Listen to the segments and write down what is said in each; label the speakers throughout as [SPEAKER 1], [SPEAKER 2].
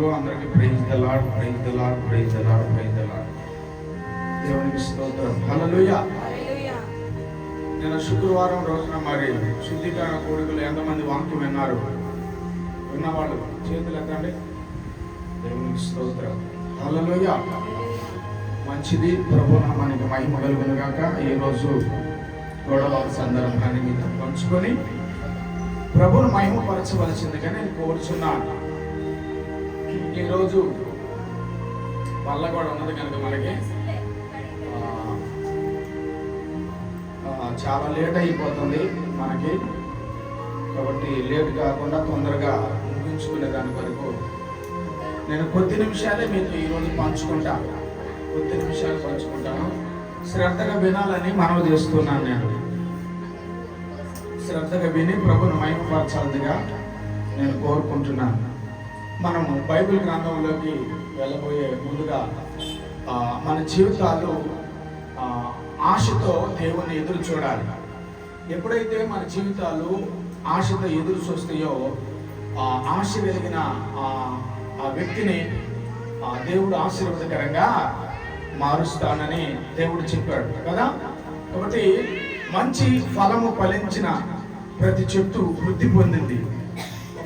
[SPEAKER 1] వందనాలు. అందరికీ praise the lord, praise the lord, praise the lord, praise the lord. దేవునికి స్తోత్రం. హల్లెలూయా. నేను శుక్రవారం రోజున మరి శుద్ధీకరణ కోరికలు ఎంతమంది వాక్యం విన్నారు? విన్నవాళ్ళు చేతులు ఎత్తండి. దేవునికి స్తోత్రం. హల్లెలూయా. మంచిది. ప్రభు నామానికి మహిమ కలుగును గాక. ఈరోజు గొడవ సందర్భాన్ని మీతో పంచుకొని ప్రభువును మహిమపరచవలసిందిగా నేను కోరుచున్నాను. ఈరోజు వల్ల కూడా ఉన్నది కనుక మనకి చాలా లేట్ అయిపోతుంది మనకి. కాబట్టి లేట్ కాకుండా తొందరగా ముగించుకునే దాని వరకు నేను కొద్ది నిమిషాలే మీతో ఈరోజు పంచుకుంటాను. కొద్ది నిమిషాలు పంచుకుంటాను. శ్రద్ధగా వినాలని మనవి చేస్తున్నాను. నేను శ్రద్ధగా విని ప్రభువును మహిమపరచాలిగా నేను కోరుకుంటున్నాను. మనము బైబిల్ గ్రంథంలోకి వెళ్ళబోయే ముందుగా మన జీవితాలు ఆశతో దేవుణ్ణి ఎదురు చూడాలి. ఎప్పుడైతే మన జీవితాలు ఆశతో ఎదురు చూస్తాయో ఆశ కలిగిన ఆ వ్యక్తిని దేవుడు ఆశీర్వాదకరంగా మారుస్తానని దేవుడు చెప్పాడు కదా. కాబట్టి మంచి ఫలము ఫలించిన ప్రతి చెట్టు వృద్ధి పొందింది,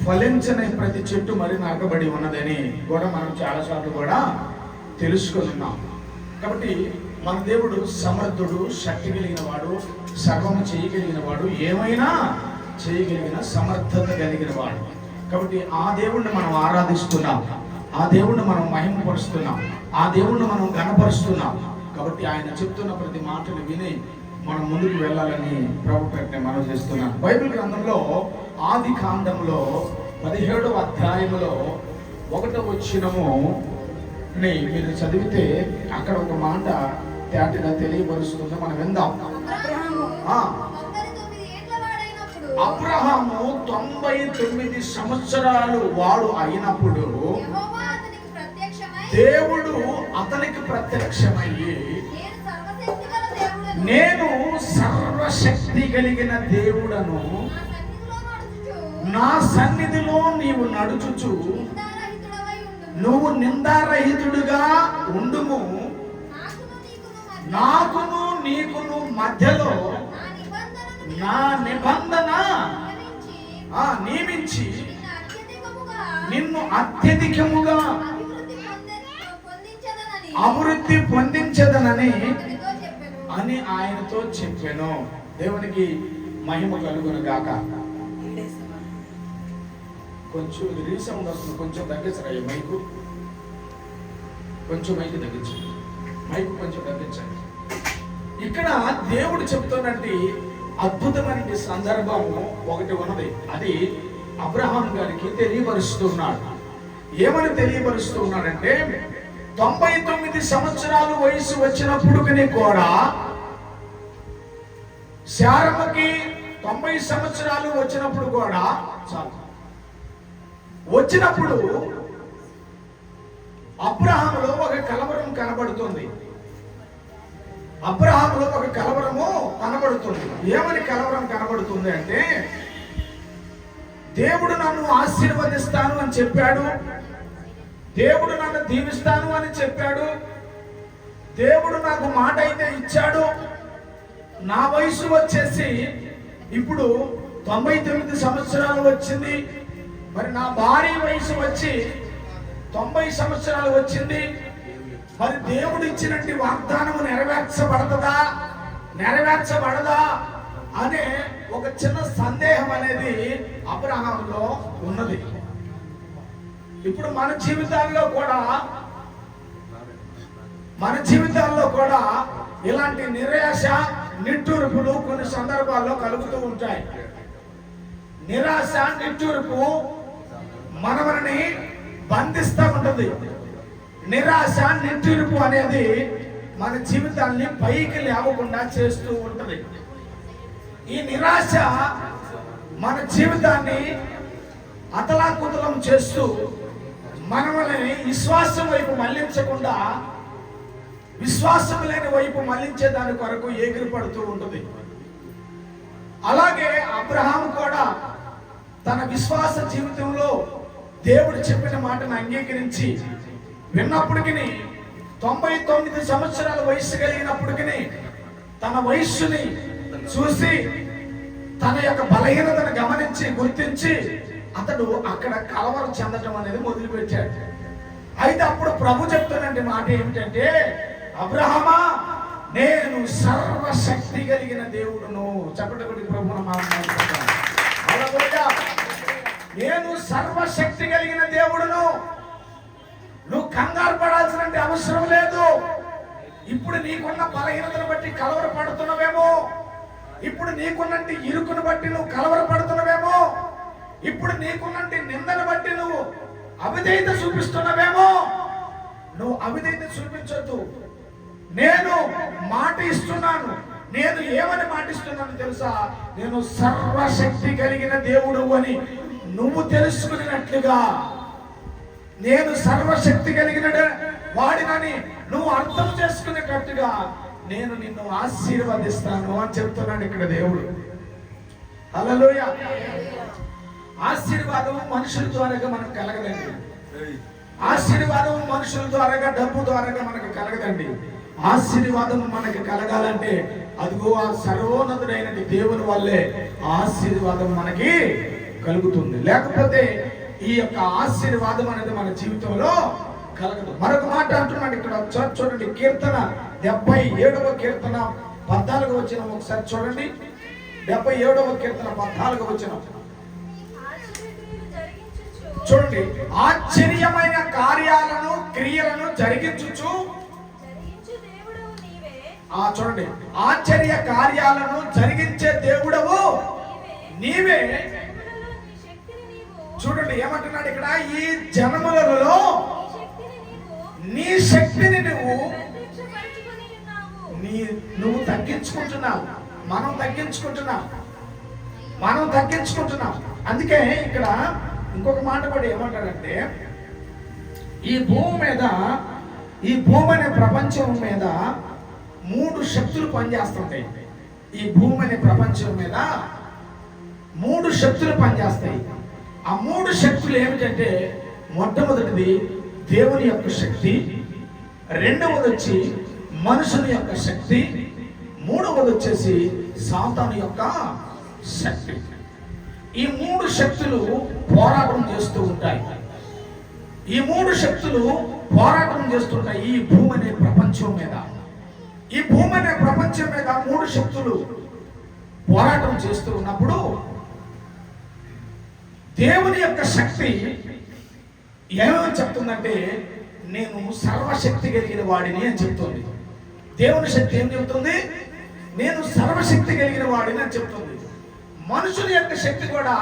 [SPEAKER 1] ఫలించని ప్రతి చెట్టు మరి నరకబడి ఉన్నదని కూడా మనం చాలాసార్లు కూడా తెలుసుకున్నాం. కాబట్టి మన దేవుడు సమర్థుడు, శక్తి కలిగిన వాడు, సర్వము చేయగలిగిన వాడు, ఏమైనా చేయగలిగిన సమర్థత కలిగిన వాడు. కాబట్టి ఆ దేవుణ్ణి మనం ఆరాధిస్తున్నాం, ఆ దేవుణ్ణి మనం మహిమపరుస్తున్నాం, ఆ దేవుణ్ణి మనం గణపరుస్తున్నాం. కాబట్టి ఆయన చెప్తున్న ప్రతి మాటలు విని మనం ముందుకు వెళ్ళాలని ప్రభు పెట్టిన మనం చేస్తున్నాం. బైబిల్ గ్రంథంలో ఆది కాండంలో 17వ అధ్యాయంలో 1వ వచనము మీరు చదివితే అక్కడ ఒక మాట తేటగా తెలియపరుస్తుంది. మనం విందాం. అబ్రహాము 99 సంవత్సరాలు వాడు అయినప్పుడు దేవుడు అతనికి ప్రత్యక్షమయ్యి, నేను సర్వశక్తి కలిగిన దేవుడను, నా సన్నిధిలో నీవు నడుచుచు నువ్వు నిందారహితుడుగా ఉండుము, నాకును నీకును మధ్యలో నా నిబంధన నియమించి నిన్ను అత్యధికముగా అభివృద్ధి పొందించదనని అని ఆయనతో చెప్పాను. దేవునికి మహిమ కలుగును గాక. కొంచెం రీసౌండ్ వస్తుంది, కొంచెం తగ్గించరా మైకు, కొంచెం మైకు తగ్గించండి, మైకు కొంచెం తగ్గించండి. ఇక్కడ దేవుడు చెప్తున్నట్టు అద్భుతమైన సందర్భము ఒకటి ఉన్నది. అది అబ్రహాం గారికి తెలియపరుస్తున్నాడు. ఏమని తెలియపరుస్తున్నాడంటే 99 సంవత్సరాలు వయసు వచ్చినప్పుడు కూడా, శారమ్మకి 90 సంవత్సరాలు వచ్చినప్పుడు కూడా వచ్చినప్పుడు అబ్రహాములో ఒక కలవరం కనబడుతుంది. అబ్రహాములో ఒక కలవరము కనబడుతుంది. ఏమని కలవరం కనబడుతుంది అంటే, దేవుడు నన్ను ఆశీర్వదిస్తాను అని చెప్పాడు, దేవుడు నన్ను దీవిస్తాను అని చెప్పాడు, దేవుడు నాకు మాట అయితే ఇచ్చాడు. నా వయసు వచ్చేసి ఇప్పుడు 99 సంవత్సరాలు వచ్చింది. మరి నా భార్య వయసు వచ్చి 90 సంవత్సరాలు వచ్చింది. మరి దేవుడు ఇచ్చినట్టు వాగ్దానము నెరవేర్చబడదా అనే ఒక చిన్న సందేహం అనేది అబ్రహాములో ఉన్నది. ఇప్పుడు మన జీవితాల్లో కూడా ఇలాంటి నిరాశ, నిట్టూర్పులు కొన్ని సందర్భాల్లో కలుగుతూ ఉంటాయి. నిరాశ, నిట్టూర్పు మనల్ని బంధిస్తూ ఉంటుంది. నిరాశ, నిట్టూర్పు అనేది మన జీవితాన్ని పైకి లేవకుండా చేస్తూ ఉంటుంది. ఈ నిరాశ మన జీవితాన్ని అతలాకుతలం చేస్తూ మనల్ని విశ్వాసం వైపు మళ్లించకుండా విశ్వాసం లేని వైపు మళ్లించే దాని కొరకు ఎగిరిపడుతూ ఉంటుంది. అలాగే అబ్రహాం కూడా తన విశ్వాస జీవితంలో దేవుడు చెప్పిన మాటను అంగీకరించి విన్నప్పటికీ 99 సంవత్సరాల వయస్సు కలిగినప్పటికీ తన వయస్సుని చూసి తన యొక్క బలహీనతను గమనించి గుర్తించి అతడు అక్కడ కలవరం చెందటం అనేది మొదలుపెట్టాడు. అయితే అప్పుడు ప్రభు చెప్తున్న మాట ఏమిటంటే, అబ్రహామా, నేను సర్వశక్తి కలిగిన దేవుడును. చెప్పటి ప్రభువును మాట్లాడుతున్నాను. నేను సర్వశక్తి కలిగిన దేవుడును. నువ్వు కంగారు పడాల్సిన అవసరం లేదు. ఇప్పుడు నీకున్న బలహీనతను బట్టి కలవరపడుతున్నావేమో, ఇప్పుడు నీకున్నట్టు ఇరుకును బట్టి నువ్వు కలవరపడుతున్నావేమో, ఇప్పుడు నీకున్నట్టు నిందను బట్టి నువ్వు అవిధేయత చూపిస్తున్నావేమో. నువ్వు అవిధేయత చూపించొద్దు. నేను మాట ఇస్తున్నాను. నేను ఏమని మాటిస్తున్నాను తెలుసా? నేను సర్వశక్తి కలిగిన దేవుడు అని నువ్వు తెలుసుకున్నట్లుగా, నేను సర్వశక్తి కలిగిన వాడినని నువ్వు అర్థం చేసుకునేటట్టుగా నేను నిన్ను ఆశీర్వదిస్తాను అని చెప్తున్నాడు ఇక్కడ దేవుడు. హల్లెలూయా. ఆశీర్వాదం మనుషుల ద్వారాగా మనకు కలగదండి. ఆశీర్వాదం మనుషుల ద్వారాగా, డబ్బు ద్వారాగా మనకు కలగదండి. ఆశీర్వాదం మనకి కలగాలంటే అదిగో ఆ సర్వోన్నతుడైన దేవుని వల్లే ఆశీర్వాదం మనకి కలుగుతుంది. లేకపోతే ఈ యొక్క ఆశీర్వాదం అనేది మన జీవితంలో కలగదు. మరొక మాట అంటున్నాడు ఇక్కడ, చూడండి, కీర్తన 77వ కీర్తన 14వ వచనం ఒకసారి చూడండి. 77వ కీర్తన 14వ వచనం చూడండి. ఆశ్చర్యమైన కార్యాలను క్రియలను జరిగించుచు, చూడండి, ఆశ్చర్య కార్యాలను జరిగించే దేవుడవు నీవే. చూడండి ఏమంటున్నాడు ఇక్కడ, ఈ జనములలో నీ శక్తిని నువ్వు తగ్గించుకుంటున్నావు. మనం తగ్గించుకుంటున్నాం. అందుకే ఇక్కడ ఇంకొక మాట కూడా ఏమంటారంటే, ఈ భూమి అనే ప్రపంచం మీద 3 శక్తులు పనిచేస్తుంటాయి. ఈ భూమి అనే ప్రపంచం మీద 3 శక్తులు పనిచేస్తాయి. ఆ 3 శక్తులు ఏమిటంటే, మొట్టమొదటిది దేవుని యొక్క శక్తి, రెండవది వచ్చి మనుషుని యొక్క శక్తి, మూడవది వచ్చేసి సాతాను యొక్క శక్తి. ఈ 3 శక్తులు పోరాటం చేస్తూ ఉంటాయి. ఈ 3 శక్తులు పోరాటం చేస్తుంటాయి ఈ భూమి అనే ప్రపంచం మీద. ఈ భూమి అనే ప్రపంచం మీద 3 శక్తులు పోరాటం చేస్తూ ఉన్నప్పుడు దేవుని యొక్క శక్తి ఏమని చెప్తుందంటే, నేను సర్వశక్తి కలిగిన వాడిని అని చెప్తుంది. దేవుని శక్తి ఏం చెప్తుంది? నేను సర్వశక్తి కలిగిన వాడిని అని చెప్తుంది. మనుషుని యొక్క శక్తి కూడా,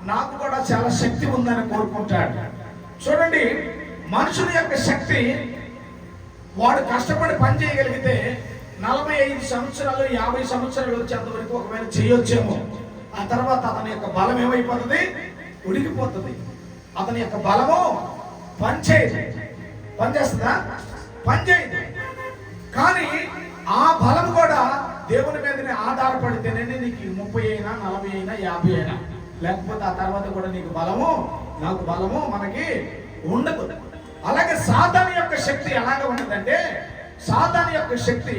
[SPEAKER 1] నాకు కూడా చాలా శక్తి ఉందని కోరుకుంటాడు. చూడండి, మనుషుని యొక్క శక్తి, వాడు కష్టపడి పని చేయగలిగితే 45 సంవత్సరాలు 50 సంవత్సరాలు వచ్చేంత వరకు ఒకవేళ చేయొచ్చేమో. ఆ తర్వాత అతని యొక్క బలం ఏమైపోతుంది? ఉడికిపోతుంది. అతని యొక్క బలము పనిచేస్తుందా? పనిచేయదు. కానీ ఆ బలం కూడా దేవుని మీదనే ఆధారపడితేనే నీకు 30 అయినా 40 అయినా 50 అయినా, లేకపోతే ఆ తర్వాత కూడా నీకు నాకు బలము మనకి ఉండదు. అలాగే సాతాను యొక్క శక్తి ఎలాగ ఉంటుందంటే, సాతాను యొక్క శక్తి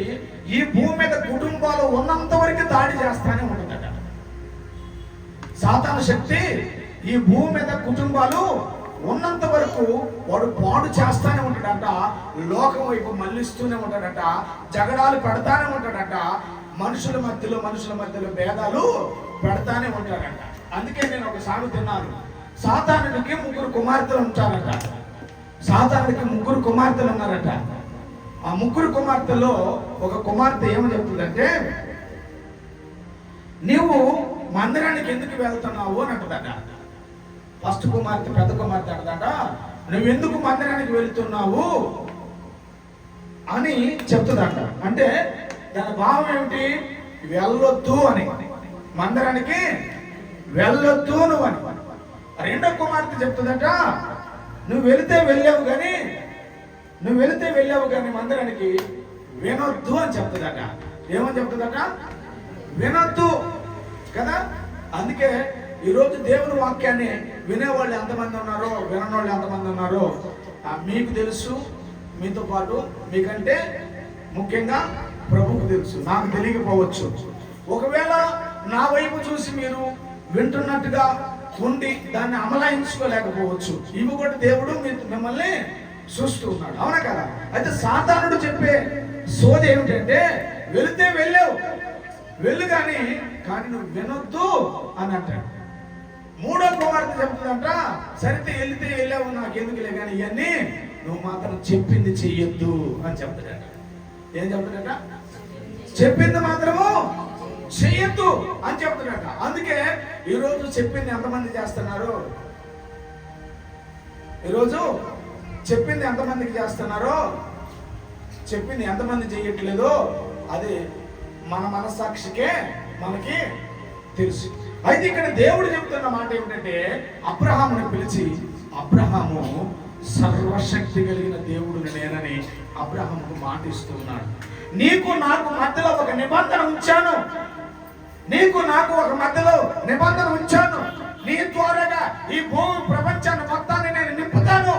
[SPEAKER 1] ఈ భూమి మీద కుటుంబాలు ఉన్నంత వరకు దాడి చేస్తానే ఉంటుందట. సాతాను శక్తి ఈ భూమి మీద కుటుంబాలు ఉన్నంత వరకు వాడు పాడు చేస్తానే ఉంటాడట. లోకం వైపు మళ్ళిస్తూనే ఉంటాడట. జగడాలు పెడతానే ఉంటాడట. మనుషుల మధ్యలో భేదాలు పెడతానే ఉంటాడట. అందుకే నేను ఒక సాగు తిన్నాను. సాతానుడికి 3 కుమార్తెలు ఉంటారట. సాతానుడికి 3 కుమార్తెలు ఉన్నారట. ఆ 3 కుమార్తెల్లో ఒక కుమార్తె ఏమని చెప్తుందంటే, నీవు మందిరానికి ఎందుకు వెళ్తున్నావు అని అంటదట. ఫస్ట్ కుమార్తె, పెద్ద కుమార్తె అంటదట, నువ్వెందుకు మందిరానికి వెళ్తున్నావు అని చెప్తుందట. అంటే దాని భావం ఏమిటి? వెళ్ళొద్దు అని, మందిరానికి వెళ్ళొద్దు నువ్వు అని. రెండో కుమార్తె చెప్తుందట, నువ్వు వెళితే వెళ్ళావు కానీ మందిరానికి వినొద్దు అని చెప్తుందట. ఏమని చెప్తుందట? వినొద్దు కదా. అందుకే ఈరోజు దేవుని వాక్యాన్ని వినేవాళ్ళు ఎంతమంది ఉన్నారో, వినని ఎంతమంది ఉన్నారో మీకు తెలుసు. మీతో పాటు మీకంటే ముఖ్యంగా ప్రభువుకు తెలుసు, నాకు తెలియకపోవచ్చు. ఒకవేళ నా వైపు చూసి మీరు వింటున్నట్టుగా ఉండి దాన్ని అమలాయించుకోలేకపోవచ్చు. ఇవి కూడా దేవుడు మిమ్మల్ని చూస్తూ ఉన్నాడు, అవునా కదా? అయితే సాతానుడు చెప్పే సోది ఏమిటంటే, వెళితే వెళ్ళావు, వెళ్ళు కానీ నువ్వు వినొద్దు అని అంటాడు. మూడో కుమార్తె చెప్తుందంట, సరితే వెళితే వెళ్ళావు, నాకు ఎందుకులే కానీ ఇవన్నీ నువ్వు మాత్రం చెప్పింది చెయ్యొద్దు అని చెప్తాడట. ఏం చెప్తాడట? చెప్పింది మాత్రము చెయ్యొద్దు అని చెప్తాడట. అందుకే ఈరోజు చెప్పింది ఎంతమంది చేస్తున్నారు? ఈరోజు చెప్పింది ఎంతమందికి చేస్తున్నారో, చెప్పింది ఎంతమంది చేయట్లేదో అది మన మనస్సాక్షికే మనకి తెలుసు. అయితే ఇక్కడ దేవుడు చెప్తున్న మాట ఏమిటంటే, అబ్రహాముని పిలిచి, అబ్రహాము సర్వశక్తి కలిగిన దేవుడు నేనని అబ్రహాముకు మాట ఇస్తూ ఉన్నాడు. నీకు నాకు మధ్యలో ఒక నిబంధన ఉంచాను, నీకు నాకు ఒక మధ్యలో నిబంధన ఉంచాను. నీ ద్వారాగా ఈ భూమి ప్రపంచాన్ని మొత్తాన్ని నేను నింపుతాను,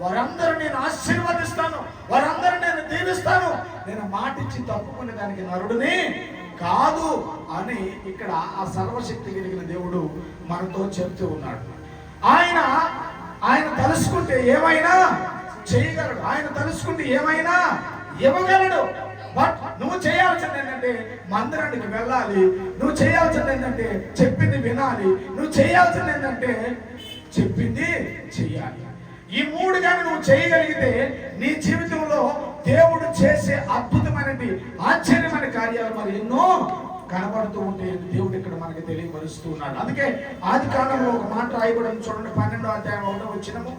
[SPEAKER 1] వారందరూ నేను ఆశీర్వదిస్తాను, వారందరూ నేను దీవిస్తాను. నేను మాటిచ్చి తప్పుకునే దానికి నరుడిని కాదు అని ఇక్కడ ఆ సర్వశక్తి కలిగిన దేవుడు మనతో చెప్తూ ఉన్నాడు. ఆయన తలుసుకుంటే ఏమైనా చేయగలడు, ఆయన తలుసుకుంటే ఏమైనా ఇవ్వగలడు. బట్ నువ్వు చేయాల్సింది ఏంటంటే మందిరానికి వెళ్ళాలి, నువ్వు చేయాల్సింది ఏంటంటే చెప్పింది వినాలి, నువ్వు చేయాల్సింది ఏంటంటే చెప్పింది చెయ్యాలి. ఈ మూడు కానీ నువ్వు చేయగలిగితే నీ జీవితంలో దేవుడు చేసే అద్భుతమైనది, ఆశ్చర్యమైన కార్యాలు మరి ఎన్నో కనబడుతూ ఉంటే దేవుడు ఇక్కడ మనకి తెలియపరుస్తూ ఉన్నాడు. అందుకే ఆది కాండంలో ఒక మాట రాయబడం చూడండి, 12వ అధ్యాయం 1వ వచనము.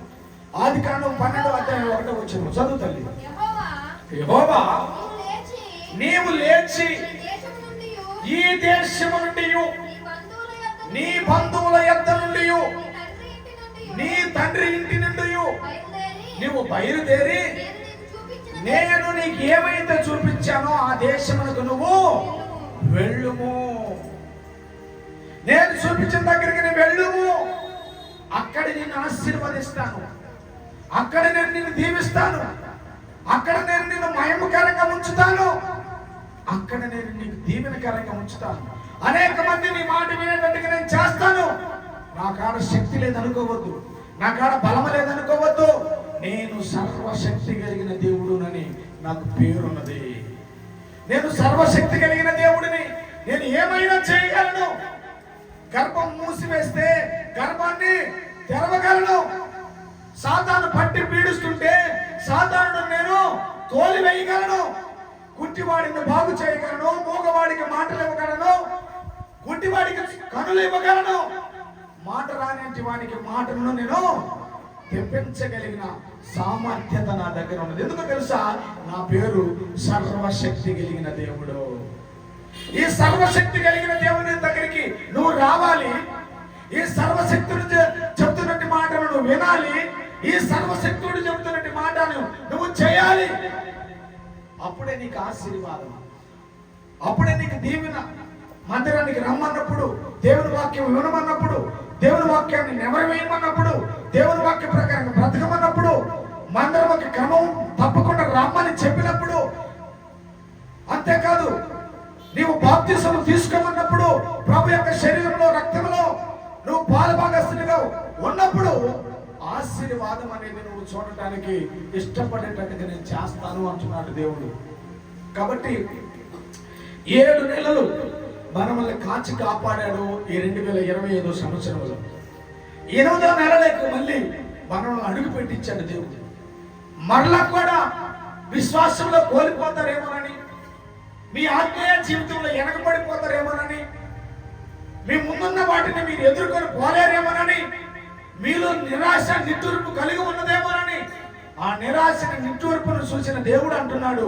[SPEAKER 1] ఆది కాండం 12వ అధ్యాయం 1వ వచనము చదువు తల్లి. యెహోవా నీవు లేచి ఈ దేశము నుండి, నీ బంధువుల యొద్ద నుండి, నీ తండ్రి ఇంటి నుండి నువ్వు బయలుదేరి నేను నీకు ఏమైతే చూపించానో ఆ దేశమునకు నువ్వు వెళ్ళుము. నేను చూపించిన దగ్గరికి నువ్వు వెళ్ళుము. అక్కడ నిన్ను ఆశీర్వదిస్తాను, అక్కడ నేను నిన్ను దీవిస్తాను, అక్కడ నేను నిన్ను మహిమకరంగా ఉంచుతాను, అక్కడ నేను నీకు దీవెనకరంగా ఉంచుతాను. అనేక మంది నీ మాట వినేటట్టుగా నేను చేస్తాను. నా కాడ శక్తి లేదనుకోవద్దు, నా కాడ బలం లేదనుకోవద్దు. నేను సర్వశక్తి కలిగిన దేవుడునని నాకు పేరున్నది. నేను సర్వశక్తి కలిగిన దేవుడిని, నేను ఏమైనా చేయగలను. గర్భం మూసివేస్తే గర్భాన్ని తెరవగలను. సాతాను పట్టి పీడిస్తుంటే సాతానుడు నేను తోలివేయగలను. గుడ్డివాడిని బాగు చేయగలను, మూగవాడికి మాటలు ఇవ్వగలను, గుడ్డివాడికి కనులు ఇవ్వగలను, మాట రాని వానికి మాటలను నేను తెప్పించగలిగిన సామర్థ్యత నా దగ్గర ఉన్నది. ఎందుకు తెలుసా? నా పేరు సర్వశక్తి కలిగిన దేవుడు. ఈ సర్వశక్తి కలిగిన దేవుని దగ్గరికి నువ్వు రావాలి. ఈ సర్వశక్తుడు చెప్తున్నట్టు మాటలు నువ్వు వినాలి. ఈ సర్వశక్తుడు చెప్తున్నట్టు మాటను నువ్వు చేయాలి. అప్పుడే నీకు ఆశీర్వాదం, అప్పుడే నీకు దీవెన. మందిరానికి రమ్మన్నప్పుడు, దేవుని వాక్యం వినమన్నప్పుడు, దేవుని వాక్యాన్ని నెమరవేయమన్నప్పుడు, దేవుని వాక్య ప్రకారం బ్రతకమన్నప్పుడు, మందిరంకి క్రమం తప్పకుండా రమ్మని చెప్పినప్పుడు, అంతేకాదు నీవు బాప్తిసం తీసుకోమన్నప్పుడు, ప్రభు యొక్క శరీరంలో రక్తంలో నువ్వు పాలుభాగస్తునిగా ఉన్నప్పుడు ఆశీర్వాదం అనేది నువ్వు చూడటానికి ఇష్టపడేటట్టుగా నేను చేస్తాను అంటున్నాడు దేవుడు. కాబట్టి 7 నెలలు మనల్ని కాచి కాపాడాడు. ఈ 2025 సంవత్సరంలో 8వ నెలలకు మళ్ళీ మనల్ని అడుగు పెట్టించాడు దేవుడు. మరలా కూడా విశ్వాసంలో కోల్పోతారేమోనని, మీ ఆత్మీయ జీవితంలో వెనకబడిపోతారేమోనని, మీ ముందున్న వాటిని మీరు ఎదుర్కొని పోలేరేమోనని, మీలో నిరాశ నిట్టూర్పు కలిగి ఉన్నదేమోనని, ఆ నిరాశని నిట్టూర్పును చూసిన దేవుడు అంటున్నాడు,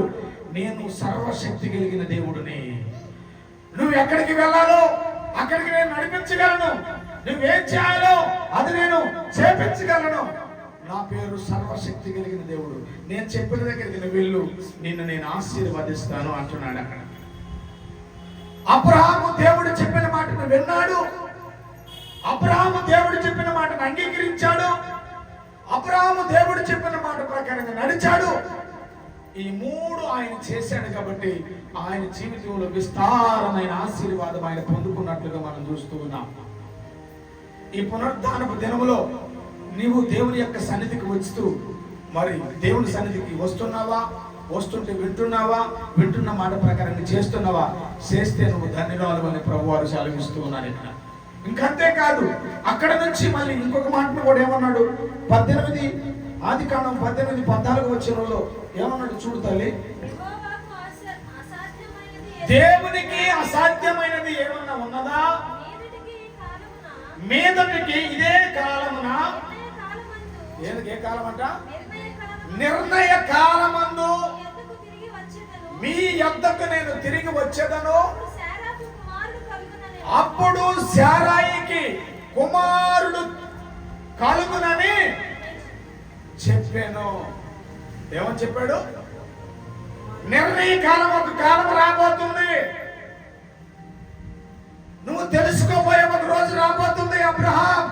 [SPEAKER 1] నేను సర్వశక్తి కలిగిన దేవుడిని. నువ్వు ఎక్కడికి వెళ్ళాలో అక్కడికి నేను నడిపించగలను, నువ్వేం చేయాలో అది నేను చేపించగలను. నా పేరు సర్వశక్తి కలిగిన దేవుడు. నేను చెప్పిన దగ్గరికి నువ్వు వెళ్ళు, నిన్ను నేను ఆశీర్వదిస్తాను అంటున్నాడు. అక్కడ అబ్రహాము దేవుడు చెప్పిన మాటను విన్నాడు. అబ్రహాము దేవుడు చెప్పిన మాటను అంగీకరించాడు. అబ్రహాము దేవుడు చెప్పిన మాట ప్రకారంగా నడిచాడు. ఈ మూడు ఆయన చేశాడు కాబట్టి ఆయన జీవితంలో విస్తారమైన ఆశీర్వాదం ఆయన పొందుకున్నట్లుగా మనం చూస్తూ ఉన్నాం. ఈ పునరుద్ధానపు దినములో నీవు దేవుని యొక్క సన్నిధికి వస్తూ మరి దేవుని సన్నిధికి వస్తున్నావా? వస్తుంటే వింటున్నావా? వింటున్న మాట ప్రకారంగా చేస్తున్నావా? చేస్తే నువ్వు ధన్యవాదాలు అని ప్రభు వారు సెలవిస్తూ ఉన్నారు ఇక్కడ. ఇంకంతేకాదు, అక్కడ నుంచి మళ్ళీ ఇంకొక మాటను కూడా ఏమన్నాడు? 18 ఆదికాండం 18-14 వచనంలో ఏమన్నాడు చూడు తల్లి. దేవునికి అసాధ్యమైనది ఏమన్నా ఉన్నదా? మీదటికి ఇదే కాలమున, ఏ కాలం అంట? నిర్ణయ కాలమందు మీ యొద్దకు నేను తిరిగి వచ్చేదను. అప్పుడు శారాయికి కుమారుడు కలుగునని చెప్పాను. ఏమని చెప్పాడు? నిర్ణయ కాలం, ఒక కాలం రాబోతుంది. నువ్వు తెలుసుకోబోయే ఒక రోజు రాబోతుంది అబ్రహాం.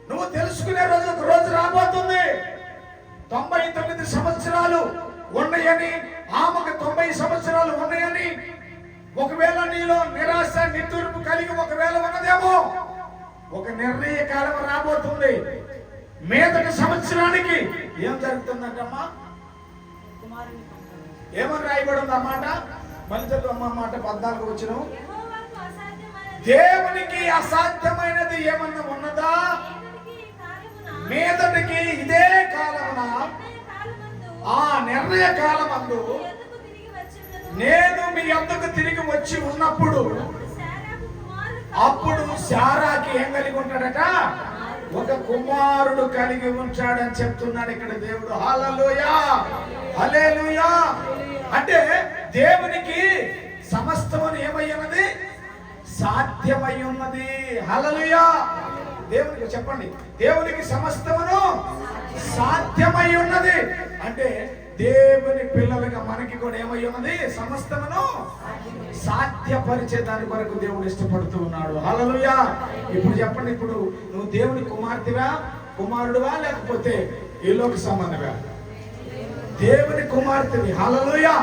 [SPEAKER 1] నువ్వు తెలుసుకునే రోజు ఒక రోజు రాబోతుంది. 99 సంవత్సరాలు ఉన్నాయని, ఆమెకు 90 సంవత్సరాలు ఉన్నాయని, ఒకవేళ నీలో నిరాశ నిట్టూర్పు కలిగి ఒకవేళ ఉన్నదేమో, ఒక నిర్ణయ కాలం రాబోతుంది. మీదటి సంవత్సరానికి ఏం జరుగుతుందంటమ్మా? ఏమని రాయబడి ఉంది ఆ మాట? మళ్ళీ చదువు మాట 14 వచ్చిన. దేవునికి అసాధ్యమైనది ఏమన్నా ఉన్నదా? మీదటికి ఇదే కాలమున, ఆ నిర్ణయ కాలమందు నేను మీ యొద్దకు తిరిగి వచ్చి ఉన్నప్పుడు, అప్పుడు శారాకి ఏం కలిగి ఉంటాడట? ఒక కుమారుడు కలిగి ఉంటాడని చెప్తున్నాడు ఇక్కడ దేవుడు. హల్లెలూయా, హల్లెలూయా. అంటే దేవునికి సమస్తమును ఏమై ఉన్నది? సాధ్యమై ఉన్నది. హల్లెలూయా. దేవునికి చెప్పండి, దేవునికి సమస్తమును సాధ్యమై ఉన్నది. అంటే దేవుని పిల్లలుగా మనకి కూడా ఏమై ఉన్నది? సమస్తమును సాధ్యపరిచే దాని కొరకు దేవుడు ఇష్టపడుతూ ఉన్నాడు. హల్లెలూయా. ఇప్పుడు చెప్పండి, ఇప్పుడు నువ్వు దేవుని కుమార్తెవా, కుమారుడువా, లేకపోతే ఈ లోక సంబంధమా? దేవుని కుమార్తెవి. హల్లెలూయా.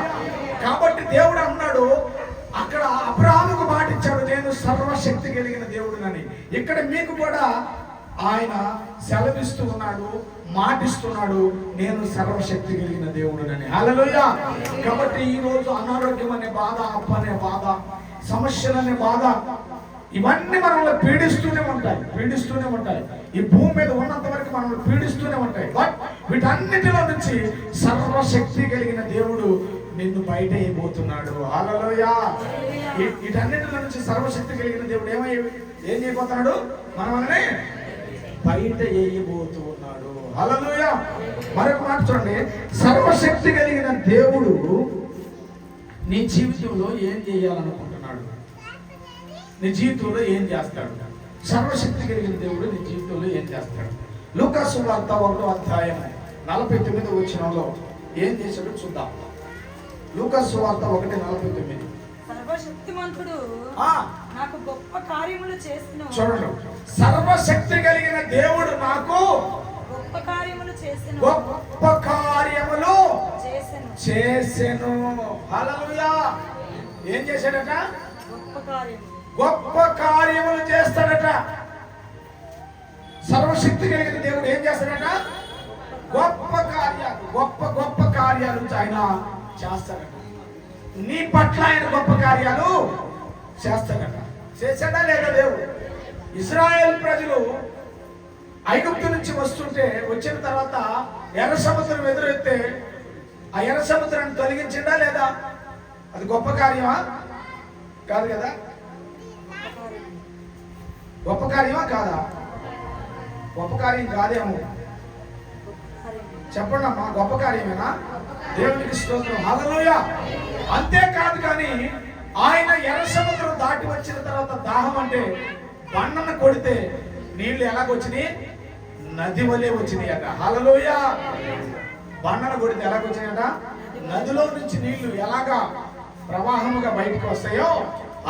[SPEAKER 1] కాబట్టి దేవుడు అన్నాడు, అక్కడ అబ్రహాముకు మాటిచ్చాడు, నేను సర్వశక్తి కలిగిన దేవుడునని. ఇక్కడ మీకు కూడా ఆయన సెలవిస్తూ ఉన్నాడు, మాటిస్తున్నాడు, నేను సర్వశక్తి కలిగిన దేవుడునని. హల్లెలూయా. కాబట్టి ఈ రోజు అనారోగ్యం అనే బాధ, అప్పు అనే బాధ, సమస్యలు అనే బాధ, ఇవన్నీ మనల్ని పీడిస్తూనే ఉంటాయి. ఈ భూమి మీద ఉన్నంత వరకు మనల్ని పీడిస్తూనే ఉంటాయి. బట్ వీటన్నిటిలో నుంచి సర్వశక్తి కలిగిన దేవుడు నిన్ను బయట అయిపోతున్నాడు. హల్లెలూయా. వీటన్నిటిలో నుంచి సర్వశక్తి కలిగిన దేవుడు ఏం చేయబోతున్నాడు? మనల్ని బయట వేయబోతూ ఉన్నాడు. హల్లెలూయా. మరొక మాట చూడండి, సర్వశక్తి కలిగిన దేవుడు నీ జీవితంలో ఏం చేయాలనుకుంటున్నాడు? నీ జీవితంలో ఏం చేస్తాడు? సర్వశక్తి కలిగిన దేవుడు నీ జీవితంలో ఏం చేస్తాడు? లూకా సువార్త 1వ అధ్యాయం 49వ వచనంలో ఏం చేశాడో చూద్దాం. లూకా సువార్త 1:49.
[SPEAKER 2] సర్వశక్తిమంతుడు నాకు గొప్ప కార్యములు చేసిన.
[SPEAKER 1] చూడండి, సర్వశక్తి కలిగిన దేవుడు నాకు
[SPEAKER 2] గొప్ప కార్యములు చేసెను.
[SPEAKER 1] హల్లెలూయా. ఏం చేశాడట?
[SPEAKER 2] గొప్ప
[SPEAKER 1] కార్యములు చేస్తాడట. సర్వశక్తి కలిగిన దేవుడు ఏం చేస్తాడట? గొప్ప కార్యాలు ఆయన చేస్తాడట. నీ పట్ల ఆయన గొప్ప కార్యాలు చేస్తాడట. చేశాడా లేదా దేవుడు? ఇశ్రాయేల్ ప్రజలు ఐగుప్తు నుంచి వస్తుంటే, వచ్చిన తర్వాత ఎర్ర సముద్రం ఎదురెత్తే ఆ ఎర్ర సముద్రాన్ని తొలగించిందా లేదా? అది గొప్ప కార్యమా? కాదు కదా. గొప్ప కార్యమా కాదా? గొప్ప కార్యం కాదేమో. చెప్పండి అమ్మా, గొప్ప కార్యమేనా? దేవునికి స్తోత్రం. హల్లెలూయా. అంతేకాదు కానీ ఆయన ఎర్ర సముద్రం దాటి వచ్చిన తర్వాత దాహం అంటే బండను కొడితే నీళ్లు ఎలాగొచ్చినాయి? నది వలె వచ్చినాయి అట. హల్లెలూయా. బండను కొడితే ఎలాగొచ్చినాయట? నదిలో నుంచి నీళ్లు ఎలాగా ప్రవాహముగా బయటకు వస్తాయో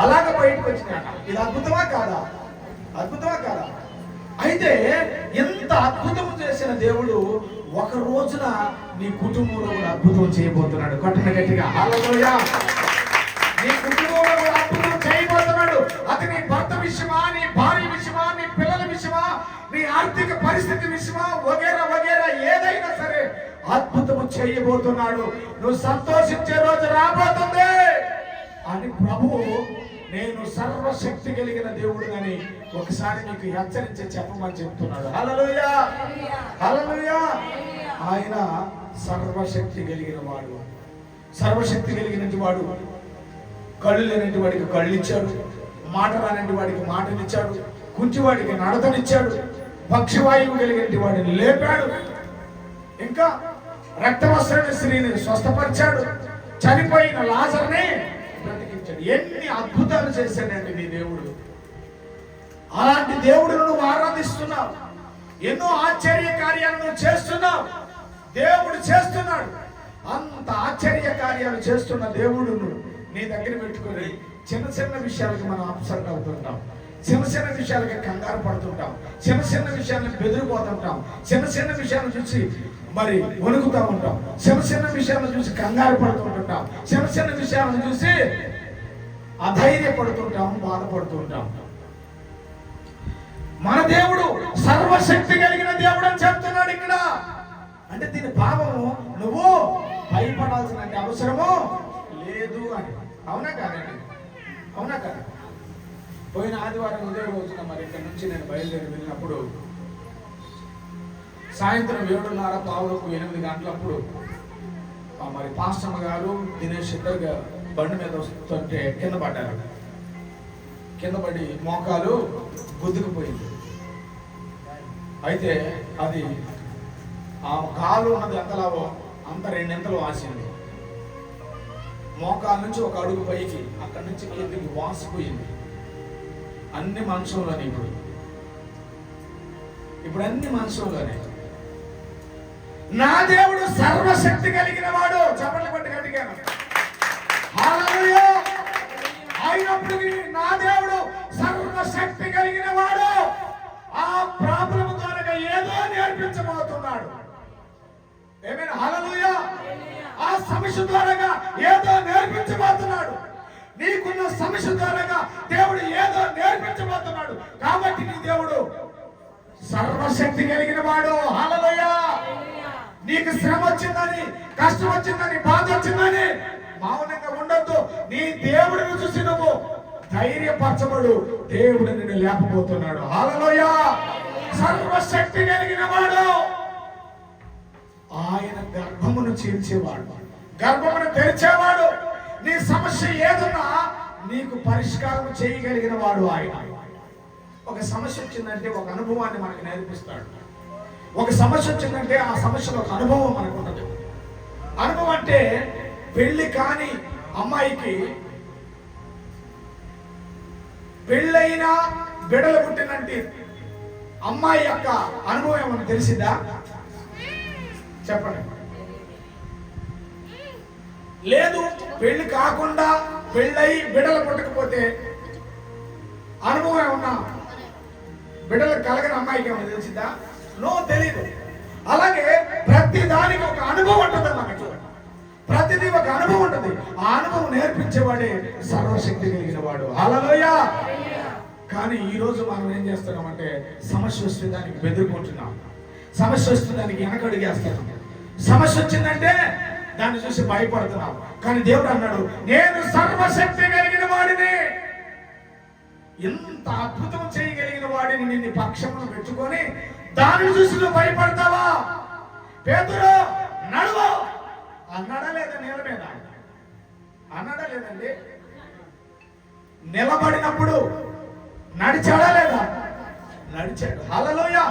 [SPEAKER 1] అలాగ బయటకు వచ్చినాయట. ఇది అద్భుతమా కాదా? అద్భుతమా కాదా? అయితే ఎంత అద్భుతం చేసిన దేవుడు ఒక రోజున నీ కుటుంబంలో కూడా అద్భుతం చేయబోతున్నాడు. కొట్టన గట్టిగా హల్లెలూయా. నీ కుటుంబంలో కూడా అద్భుతం చేయబోతున్నాడు. అది నీ భర్త విషయమా, నీ భార్య విషయమా, నీ పిల్లల విషయమా, నీ ఆర్థిక పరిస్థితి విషయమా, వగేరా వగేరా ఏదైనా సరే అద్భుతము చేయబోతున్నాడు. నువ్వు సంతోషించే రోజు రాబోతుంది అని ప్రభువు నేను సర్వశక్తి కలిగిన దేవుడినని ఒకసారి నీకు హెచ్చరించి చెప్పమని చెప్తున్నాడు. హల్లెలూయా, హల్లెలూయా. ఆయన సర్వశక్తి కలిగిన వాడు, సర్వశక్తి కలిగినటువంటి వాడు. కళ్ళు లేనటువంటి వాడికి కళ్ళు ఇచ్చాడు, మాట రానటువంటి వాడికి మాటనిచ్చాడు, కుంటివాడికి నడతనిచ్చాడు, పక్షివాయువు కలిగినటువంటి వాడిని లేపాడు, ఇంకా రక్తవస్త్రుని స్త్రీని స్వస్థపరిచాడు, చనిపోయిన లాజర్ని బ్రతికించాడు. ఎన్ని అద్భుతాలు చేశాడండి నీ దేవుడు. అలాంటి దేవుడును నువ్వు ఆరాధిస్తున్నావు. ఎన్నో ఆశ్చర్య కార్యాలను చేస్తున్నావు. దేవుడు చేస్తున్నాడు. అంత ఆశ్చర్య కార్యాలు చేస్తున్న దేవుడును నీ దగ్గర పెట్టుకొని చిన్న చిన్న విషయాలకు మనం అప్సెట్ అవుతుంటాం, చిన్న చిన్న విషయాలకి కంగారు పడుతుంటాం, చిన్న చిన్న విషయాలను బెదిరిపోతుంటాం, చిన్న చిన్న విషయాలను చూసి మరి వణుకుతూ ఉంటాం, చిన్న చిన్న విషయాలను చూసి కంగారు పడుతుంటాం, చిన్న చిన్న విషయాలను చూసి అధైర్యపడుతుంటాం, బాధపడుతుంటాం. మన దేవుడు సర్వశక్తి కలిగిన దేవుడు అని చెప్తున్నాడు ఇక్కడ. అంటే దీని భావము నువ్వు భయపడాల్సిన అవసరము లేదు అని. అవునా కాదండి? అవునా కదా? పోయిన ఆదివారం ఉదయం రోజున మరి ఇక్కడ నుంచి నేను బయలుదేరి వెళ్ళినప్పుడు సాయంత్రం 7:30 గంటలప్పుడు మరి పాస్టమ్మ గారు దినేష్ ఇద్దరు బండి మీద వస్తుంటే కింద పడ్డారు. కింద పడి మోకాలు గుద్దుకుపోయింది. అయితే అది ఆ కాలు ఉన్నది ఎంతలావో అంత 2 ఇంతలు వాసింది. మోకాల నుంచి ఒక అడుగు పైకి, అక్కడి నుంచి కిందికి వాసిపోయింది. అన్ని మనుషుల్లోనే ఇప్పుడు అన్ని మనుషుల్లోనే. నా దేవుడు సర్వశక్తి కలిగిన వాడు. చప్పట్లు కొట్టి గట్టిగా హల్లెలూయా. అయినప్పటికీ నా దేవుడు సర్వశక్తి కలిగిన వాడు. ఆ ప్రాబ్లం ద్వారా ఏదో నేర్పించబోతున్నాడు. ఆమేన్, హల్లెలూయా. ఆ సమస్య ద్వారా ఏదో నేర్పించబోతున్నాడు. నీకున్న సమస్య ద్వారా దేవుడు ఏదో నేర్పించబోతున్నాడు. కాబట్టి నీ దేవుడు సర్వశక్తి కలిగిన వాడు. హల్లెలూయా. నీకు శ్రమ వచ్చిందని, కష్టం వచ్చిందని, బాధ వచ్చిందని మౌనంగా ఉండొద్దు. నీ దేవుడిని చూసి నువ్వు ధైర్యపరచబడు. దేవుడు నిన్ను లేపబోతున్నాడు. హల్లెలూయా. సర్వశక్తి కలిగిన వాడు. ఆయన గర్భమును చీల్చేవాడు, గర్భమును తెరిచేవాడు. నీ సమస్య ఏదన్నా నీకు పరిష్కారం చేయగలిగిన వాడు ఆయన. ఒక సమస్య వచ్చిందంటే ఒక అనుభవాన్ని మనకు నేర్పిస్తాడు. ఒక సమస్య వచ్చిందంటే ఆ సమస్యలో ఒక అనుభవం మనకు ఉంటుంది. అనుభవం అంటే పెళ్లి కాని అమ్మాయికి పెళ్ళైన బిడలు పుట్టినంటే అమ్మాయి యొక్క అనుభవం ఏమన్నా తెలిసిందా? చెప్పండి. లేదు, పెళ్లి కాకుండా పెళ్ళై బిడలు పుట్టకపోతే అనుభవం ఏమన్నా బిడ్డలు కలగని అమ్మాయికి ఏమన్నా తెలిసిందా? నో, తెలియదు. అలాగే ప్రతి దానికి ఒక అనుభవం ఉంటుంది. మనకి ప్రతిదీ ఒక అనుభవం ఉంటుంది. ఆ అనుభవం నేర్పించేవాడే సర్వశక్తి కలిగిన వాడు. హల్లెలూయా. కానీ ఈ రోజు మనం ఏం చేస్తున్నామంటే సమస్య వస్తే దానికి బెదిరిపోతున్నాం, సమస్య వస్తే దానికి వెనకడుగేస్తున్నాం, సమస్య వచ్చిందంటే దాన్ని చూసి భయపడుతున్నాం. కానీ దేవుడు అన్నాడు, నేను సర్వశక్తి కలిగిన వాడిని, ఎంత అద్భుతం చేయగలిగిన వాడిని నిన్ను పక్షమును పెట్టుకొని దానిని చూసి నువ్వు భయపడతావా? పేతురు నడువు అన్నాడా లేదా? నేల మీద అన్నాడా లేదండి? నిలబడినప్పుడు నడిచాడా లేదా? నడిచాడు. హల్లెలూయా.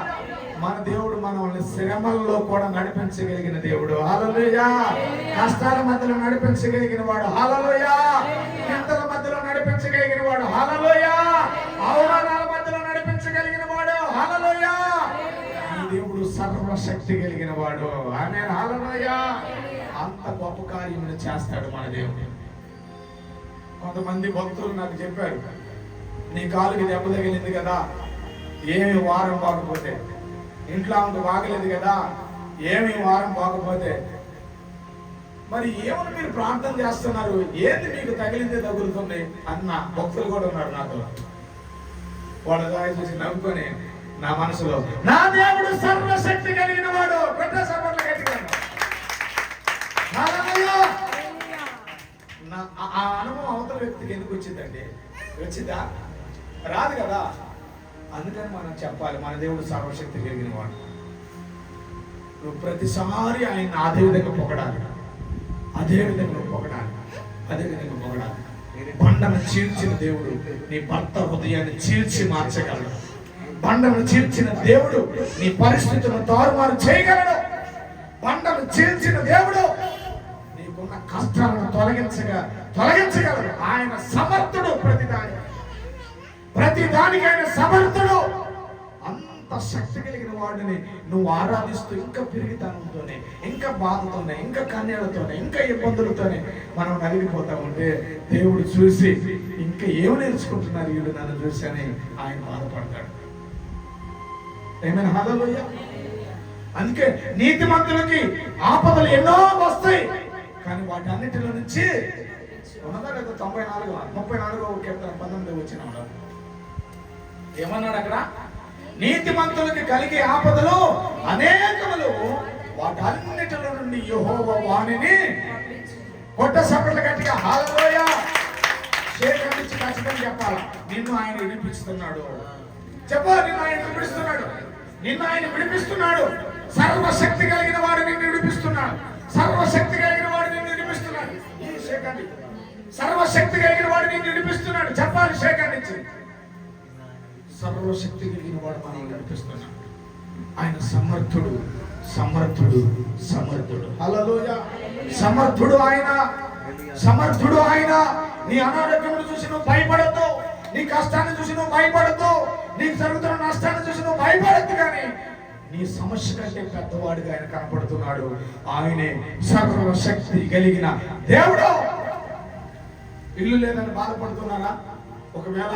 [SPEAKER 1] మన దేవుడు మనల్ని శ్రమల్లో కూడా నడిపించగలిగిన దేవుడు. హల్లెలూయా. కష్టాల మధ్యలో నడిపించగలిగిన వాడు. హల్లెలూయా. నిందల మధ్యలో నడిపించగలిగిన వాడు. హల్లెలూయా. అవమానాల మధ్యలో నడిపించగలిగిన వాడు. హల్లెలూయా. ఈ దేవుడు సర్వశక్తి కలిగిన వాడు. ఆమేన్, హల్లెలూయా. అంత గొప్ప కార్యములు చేస్తాడు మన దేవుడు. కొంతమంది భక్తులు నాకు చెప్పారు, నీ కాలుకి దెబ్బ తగిలింది కదా, ఏమి వారం బాగపోతే, ఇంట్లో ఆమెకు బాగలేదు కదా, ఏమి వారం బాగపోతే మరి ఏమని మీరు ప్రార్థన చేస్తున్నారు, ఏంది మీకు తగిలిందే తగులుతుంది అన్న భక్తులు కూడా ఉన్నారు నాతో. వాళ్ళ దారి చూసి నవ్వుకొని నా మనసులో, నా దేవుడు సర్వశక్తి కలిగిన వాడు, పెద్ద సభలు గట్టిగా ఆ అనుభవం అవతల వ్యక్తికి ఎందుకు వచ్చిందండి? వచ్చిందా? రాదు కదా. అందుకని మనం చెప్పాలి, మన దేవుడు సర్వశక్తి కలిగిన వాడు. నువ్వు ప్రతిసారి ఆయన అదే విధంగా పొగడాలి, అదే విధంగా పొగడాలి, అదే విధంగా పొగడాలి. బండను చీల్చిన దేవుడు నీ భర్త హృదయాన్ని చీల్చి మార్చగలడు. బండను చీల్చిన దేవుడు నీ పరిస్థితులను తారుమారు చేయగలడు. బండను చీల్చిన దేవుడు నీకున్న కష్టాలను తొలగించగలడు. ఆయన సమర్థుడు. ప్రతిదానికి ఆయన సమర్థుడు. అంత శక్తి కలిగిన వాడిని నువ్వు ఆరాధిస్తూ ఇంకా పెరిగితనంతోనే, ఇంకా బాధతోనే, ఇంకా కన్యలతోనే, ఇంకా ఇబ్బందులతోనే మనం నలిగిపోతా ఉంటే దేవుడు చూసి ఇంకా ఏమి నేర్చుకుంటున్నారు వీళ్ళు నన్ను చూసి అని ఆయన బాధపడతాడు. ఏమైనా హల్లెలూయా. అందుకే నీతిమంతులకి ఆపదలు ఎన్నో వస్తాయి, కానీ వాటి అన్నిటిలో నుంచి ఉన్నదా లేదా 34 కీర్తన 19 వచ్చిన ఏమన్నాడు అక్కడ? నీతిమంతులకి కలిగే ఆపదలు అనేకములు, వాటన్నిటిలో నుండి యెహోవా వాణిని కొట్ట సపట్లు గట్టిగా హల్లెలూయా శేఖరించి ఖచ్చితంగా చెప్పాలా, నిన్ను ఆయన విడిపిస్తున్నాడు. చెప్పు, నిన్ను ఆయన విడిపిస్తున్నాడు, నిన్ను ఆయన విడిపిస్తున్నాడు. సర్వశక్తి కలిగిన వాడు నిన్ను విడిపిస్తున్నాడు. సర్వశక్తి కలిగిన వాడు నిన్ను విడిపిస్తున్నాడు. ఈ శేఖండి, సర్వశక్తి కలిగిన వాడు నిన్ను విడిపిస్తున్నాడు. చెప్పాలి శేఖరించి. సర్వశక్తి కలిగిన వాడు మనం నడిపిస్తున్నాడు. ఆయన సమర్థుడు, సమర్థుడు, సమర్థుడు. హల్లెలూయా. సమర్థుడు ఆయన, సమర్థుడు ఆయన. నీ అనారోగ్యమును చూసి నువ్వు భయపడద్దు, నీ కష్టాన్ని చూసి నువ్వు భయపడద్దు, నీకు జరుగుతున్న నష్టాన్ని చూసి నువ్వు భయపడద్దు. కానీ నీ సమస్య కంటే పెద్దవాడిగా ఆయన కనపడుతున్నాడు. ఆయనే సర్వశక్తి కలిగిన దేవుడు. ఇల్లు లేదని బాధపడుతున్నారా? ఒకవేళ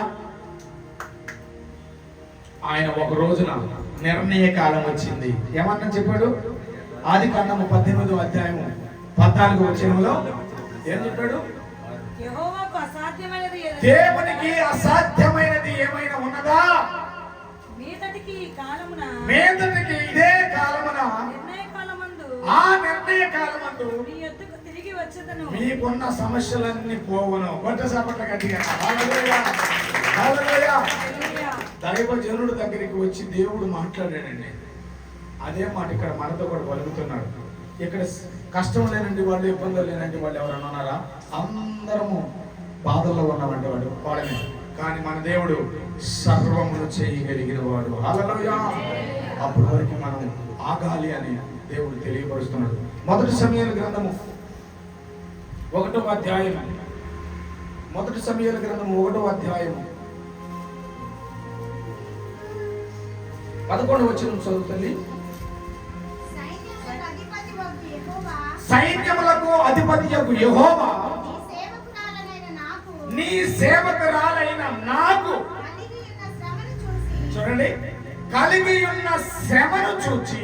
[SPEAKER 1] ఆయన ఒక రోజున నిర్ణయ కాలం వచ్చింది. ఏమన్నా చెప్పాడు? ఆదికాండము 18వ అధ్యాయము 14వ వచనంలో ఏం చెప్పాడు? దేవునికి అసాధ్యమైనది ఏమైనా ఉన్నదా? మీదటికి ఇదే కాలమున ఆ నిర్ణయ కాలమందు మీకున్న సమస్యలన్నీ పోవును. కొత్త సపట్ల గట్టిగా హల్లెలూయా, హల్లెలూయా. దైవజనుడు దగ్గరికి వచ్చి దేవుడు మాట్లాడాడండి. అదే మాట ఇక్కడ మనతో కూడా పలుకుతున్నాడు. ఇక్కడ కష్టం లేనండి వాళ్ళు, ఇబ్బందులు లేనండి వాళ్ళు ఎవరన్నా ఉన్నారా? అందరము బాధల్లో ఉన్నామండి వాళ్ళని. కానీ మన దేవుడు సర్వమును చేయగలిగిన వాడు. హల్లెలూయా. అప్పటి వరకు మనం ఆగాలి అని దేవుడు తెలియపరుస్తున్నాడు. మొదటి సమూయేలు గ్రంథము 1వ అధ్యాయం, మొదటి సమూయేలు గ్రంథము 1వ అధ్యాయం 11వ వచనం చదువుతుంది. సైన్యములకు అధిపతియగు యెహోవా నీ సేవకురాలైన నాకు, చూడండి, కలిగి ఉన్న శ్రమను చూచి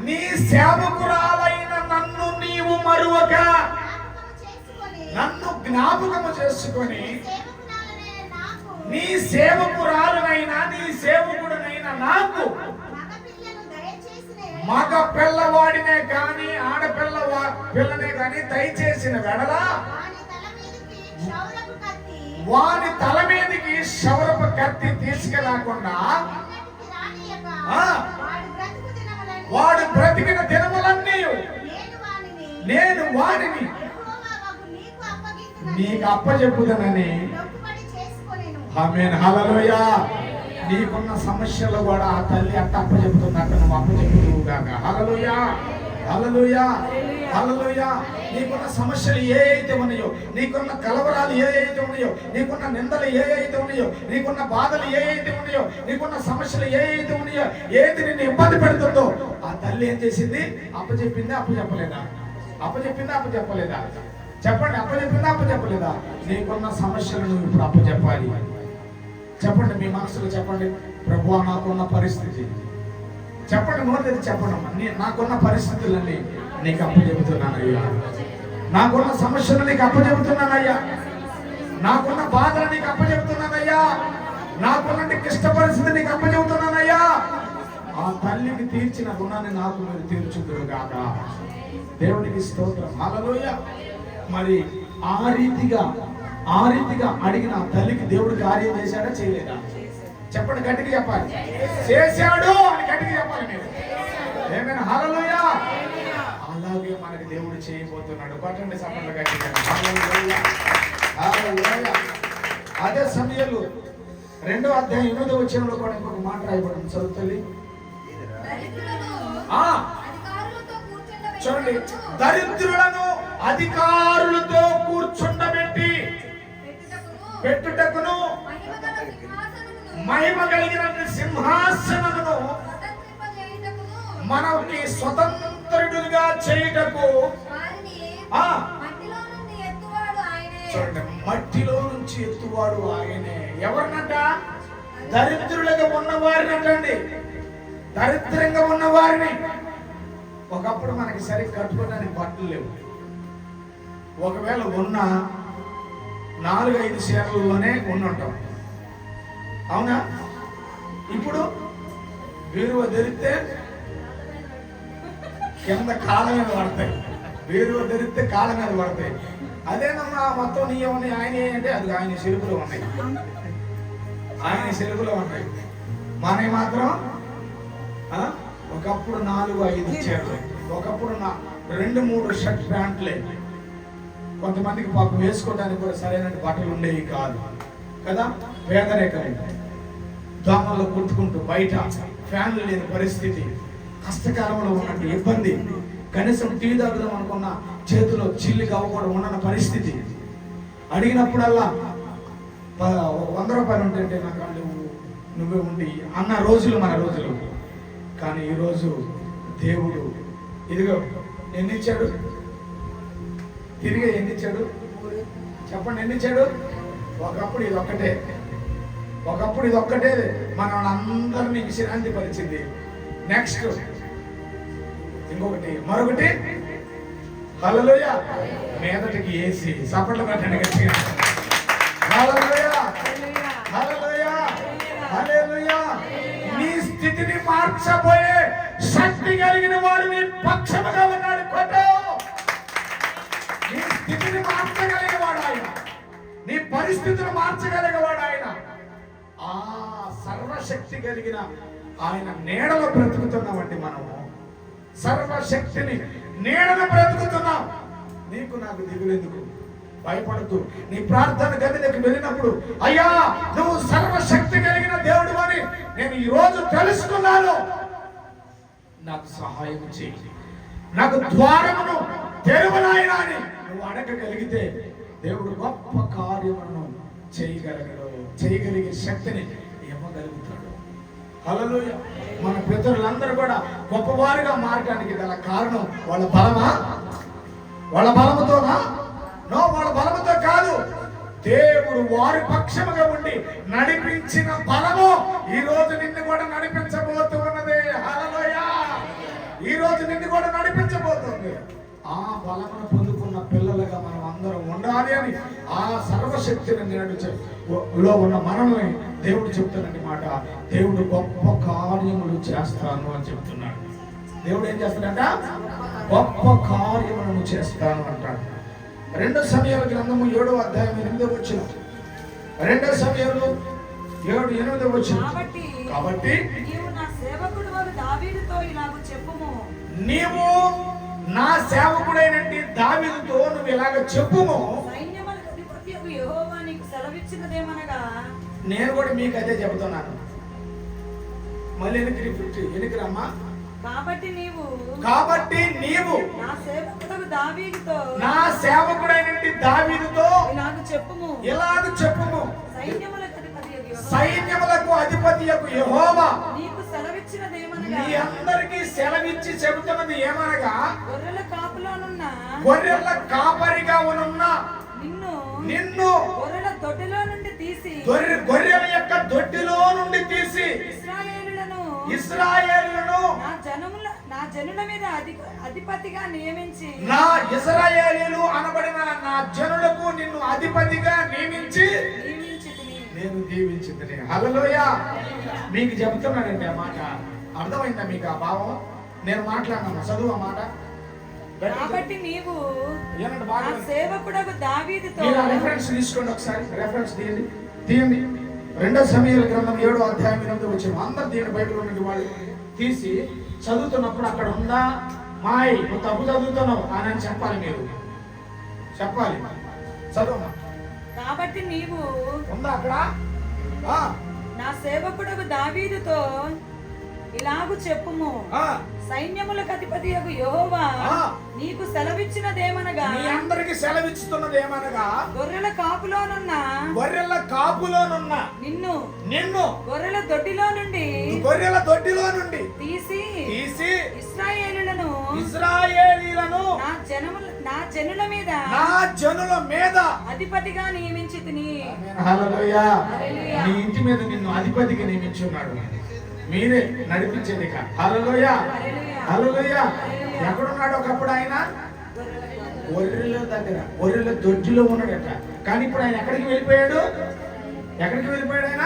[SPEAKER 1] నీ సేవకురాలైన నన్ను నీవు మరువక, నన్ను జ్ఞాపకము చేసుకొని నీ సేవకురాలనైనా నీ సేవకుడనైనా నాకు మగ పిల్లవాడినే గాని పిల్లనే గాని దయచేసిన వెడల వాని తల మీదకి క్షౌరపు కత్తి తీసుకురాకుండా వాడు బ్రతికిన దినములన్నీ నేను వాడిని నీకు అప్పచెప్పుదనని. ఆమేన్, హల్లెలూయా. నీకున్న సమస్యలు కూడా ఆ తల్లి అట్ట అప్పచెప్పుతున్నట్టు నువ్వు అప్పచెప్పుదువు గాక. హల్లెలూయా, హల్లెలూయా, హల్లెలూయా. నీకున్న సమస్యలు ఏ అయితే ఉన్నాయో, నీకున్న కలవరాలు ఏ అయితే ఉన్నాయో, నీకున్న నిందలు ఏ అయితే ఉన్నాయో, నీకున్న బాధలు ఏ అయితే ఉన్నాయో, నీకున్న సమస్యలు ఏ అయితే ఉన్నాయో, ఏది నిన్ను ఇబ్బంది పెడుతుందో ఆ తల్లి ఏం చేసింది? అప్పచెప్పిందా? అప్పచెప్పలేదా? అప్పచెప్పిందా? అప్పచెప్పలేదా? చెప్పండి, అప్పచెప్పిందా? అప్పచెప్పలేదా? నీకున్న సమస్యలు నువ్వు ఇప్పుడు అప్పచెప్పాలి. చెప్పండి, మీ మనసులో చెప్పండి, ప్రభువా నాకున్న పరిస్థితి, చెప్పండి, నోటి చెప్పండి, నాకున్న పరిస్థితులన్నీ నీకు అప్పచెబుతున్నానయ్యా, నాకున్న సమస్యలు నీకు అప్పచెబుతున్నానయ్యా, నాకున్న బాధలు నీకు అప్పచెబుతున్నానయ్యా, నాకున్న క్లిష్ట పరిస్థితి నీకు అప్పచెబుతున్నానయ్యా. ఆ తల్లికి తీర్చిన రుణాన్ని నాకు మీరు తీర్చుదురు గాక. దేవునికి స్తోత్రం, హల్లెలూయా. మరి ఆ రీతిగా అడిగిన ఆ తల్లికి దేవుడు కార్యం చేశాడా చేయలేదా? చెప్పండి, గట్టిగా చెప్పాలి. చేశాడు అని గట్టిగా చెప్పాలి మీరు. ఏమైనా హల్లెలూయా. అలాగే మనకి దేవుడు చేయబోతున్నాడు. పట్టండి సపండి గట్టిగా, హల్లెలూయా, హల్లెలూయా. అదే సమయంలో 2వ అధ్యాయం 8వ వచనంలో కూడా ఇంకొక మాట రాయబడింది, చదువుతల్లి. చూడండి, దరిద్రులను అధికారులతో కూర్చుండబెట్టి పెట్టుటకును మహిమ కలిగిన సింహాసనమును మనకి స్వతంత్రుడుగా చేయుటకు చూడండి, మట్టిలో నుంచి ఎత్తువాడు ఆయనే. ఎవరినంట? దరిద్రులుగా ఉన్నవారిని అంటండి, దరిద్రంగా ఉన్నవారిని. ఒకప్పుడు మనకి సరిగ్గా కట్టుకోవడానికి బట్టలు లేవు. ఒకవేళ ఉన్న 4-5 చీరలలోనే ఉండుంటాం, అవునా? ఇప్పుడు బీరువా తెరిస్తే కింద కాళ్ళ మీద పడతాయి, బీరువా తెరిస్తే కాళ్ళ మీద పడతాయి. అదేనమ్మా మొత్తం నీయమని ఆయన అంటే అది ఆయన సెలుపులో ఉన్నాయి, ఆయన సెలుపులో ఉన్నాయి. మనవి మాత్రం ఒకప్పుడు 4-5 చీరలు, ఒకప్పుడు 2-3 షర్ట్ ప్యాంట్లే. కొంతమందికి పాపం వేసుకోవడానికి కూడా సరైన బట్టలు ఉండేవి కాదు కదా. పేదరికం, దోమల్లో కుట్టుకుంటూ బయట ఫ్యాన్లు లేని పరిస్థితి, కష్టకాలంలో ఉన్నట్టు ఇబ్బంది, కనీసం టీ తాగుదాం అనుకున్న చేతిలో చిల్లిగా కూడా ఉన్న పరిస్థితి. అడిగినప్పుడల్లా 100 రూపాయలు ఉంటే నాకు నువ్వే ఉండి అన్న రోజులు మన రోజులు. కానీ ఈరోజు దేవుడు ఇదిగో ఎన్నిచ్చాడు, తిరిగి ఎన్నిచ్చాడు చెప్పండి, ఎన్నిచ్చాడు? ఒకప్పుడు ఇది ఒక్కటే మన అందరినీ విశ్రాంతి పరిచింది. నెక్స్ట్ ఇంకొకటి, మరొకటి, హల్లెలూయా, మీదటికి ఏసీ. సపట్లు కట్టండి గట్టిగా, హల్లెలూయా, హల్లెలూయా, హల్లెలూయా. నీ స్థితిని మార్చబోయే శక్తి కలిగిన వాడు నీ పక్షముగా ఉన్నాడు. కొట్టు. నీ స్థితిని మార్చగలిగేవాడు ఆయన, నీ పరిస్థితులు మార్చగలిగేవాడు ఆయన. ఆ సర్వశక్తి కలిగిన ఆయన నీడలో బ్రతుకుతున్నామండి మనము. సర్వశక్తిని నీడలో బ్రతుకుతున్నాం. నీకు నాకు దిగులేందుకు? భయపడుతూ నీ ప్రార్థన గదిలోకి వెళ్ళినప్పుడు, అయ్యా నువ్వు సర్వశక్తి కలిగిన దేవుడు అని నేను ఈ రోజు తెలుసుకున్నాను, నాకు సహాయం చేయి, నాకు ద్వారమును తెరువనాయనా అని నువ్వు అడగగలిగితే దేవుడు గొప్ప కార్యములను చేయగలిగే శక్తిని ఇవ్వగలుగుతాడు. హల్లెలూయా. మన పితరులందరూ కూడా గొప్పవారుగా మారడానికి గల కారణం వాళ్ళ బలమా? వాళ్ళ బలముతోనా? నో, వాళ్ళ బలముతో కాదు. దేవుడు వారి పక్షముగా ఉండి నడిపించిన బలము ఈ రోజు నిన్ను కూడా నడిపించబోతున్నది. హల్లెలూయా. ఈ రోజు నిన్ను కూడా నడిపించబోతుంది. ఆ బలమును పొందుకున్న పిల్లలుగా మనం అందరం ఉండాలి అని ఆ సర్వశక్తిని నేడులో ఉన్న మనల్ని దేవుడు చెప్తున్నది మాట. దేవుడు గొప్ప కార్యములు చేస్తాను అని చెప్తున్నాడు. దేవుడు ఏం చేస్తాడంట? గొప్ప కార్యములను చేస్తాను అంటాడు. 2 సమూయేలు గ్రంథము 7వ అధ్యాయం 8వ వచనం. 2 సమూయేలు 7:8 వచనం. కాబట్టి
[SPEAKER 2] నీవు నా సేవకుడైన దావీదుతో ఇలాగ చెప్పుము.
[SPEAKER 1] నీవు నా సేవకుడైనట్టి దావీదుతో నువ్వు ఇలాగ చెప్పుము.
[SPEAKER 2] సైన్యములకు అధిపతియగు యెహోవా నీకు సెలవిచ్చినదేమనగా,
[SPEAKER 1] నేను కూడా మీకు అదే చెబుతున్నాను. మళ్ళీ ఎనికి రమ్మా.
[SPEAKER 2] కాబట్టి నీవు
[SPEAKER 1] నా సేవకుడైనట్టి దావీదుతో ఇలాగ చెప్పుము. సైన్యములకు అధిపతియగు యెహోవా
[SPEAKER 2] నీకు సెలవిచ్చినదేమనగా,
[SPEAKER 1] మీ అందరికీ సెలవిచ్చి చెబుతున్నది ఏమనగా,
[SPEAKER 2] గొర్రెల కాపరిగా ఉన్న
[SPEAKER 1] నిన్ను
[SPEAKER 2] గొర్రెల దొడ్డిలో నుండి తీసి
[SPEAKER 1] గొర్రెల యొక్క దొడ్డిలో నుండి తీసి ఇశ్రాయేలులను
[SPEAKER 2] నా జనుల మీద అధిపతిగా నియమించి
[SPEAKER 1] నా ఇశ్రాయేలీలు అనబడిన నా జనులకు నిన్ను అధిపతిగా నియమించి నేను దీవించింది. హల్లెలూయా. మీకు చెబుతున్నానండి ఆ మాట, అర్థమైందా మీకు ఆ భావం? నేను మాట్లాడినాను, చదువు ఆ మాట.
[SPEAKER 2] కాబట్టి నీవు నా సేవకుడగు దావీదుతో
[SPEAKER 1] రెఫరెన్స్ తీసుకోండి, ఒకసారి రెఫరెన్స్ తీయండి. 2 సమూయేలు గ్రంథం 7వ అధ్యాయం 8వ వచనం. అందరు తీయండి, బైబిల్ ఉన్నది వాళ్ళు తీసి చదువుతున్నప్పుడు అక్కడ ఉందా మాయ్ నువ్వు తప్పు చదువుతున్నావు అని చెప్పాలి, మీరు చెప్పాలి. చదువు.
[SPEAKER 2] కాబట్టి నీవు
[SPEAKER 1] ఉందా అక్కడ?
[SPEAKER 2] నా సేవకుడగు దావీదుతో ఇలాగు చెప్పుము, సైన్యములకు అధిపతియగు యెహోవా నీకు సెలవిచ్చినదేమనగా,
[SPEAKER 1] మీ అందరికి సెలవిస్తున్నదేమనగా,
[SPEAKER 2] గొర్రెల కాపులోనున్న నిన్ను గొర్రెల దొడ్డిలో నుండి తీసి ఇశ్రాయేలీయులను నా జనుల మీద అధిపతిగా నియమించితిని.
[SPEAKER 1] హల్లెలూయా. నీ ఇంటి మీద నిన్ను అధిపతిగా నియమించున్నాడు, మీరే నడిపించేది. హల్లెలూయా, హల్లెలూయా. ఎక్కడున్నాడు ఒకప్పుడు ఆయన? గొర్రెల దగ్గర, గొర్రెల దొడ్డిలో ఉన్నాడట. కానీ ఇప్పుడు ఆయన ఎక్కడికి వెళ్ళిపోయాడు? ఆయన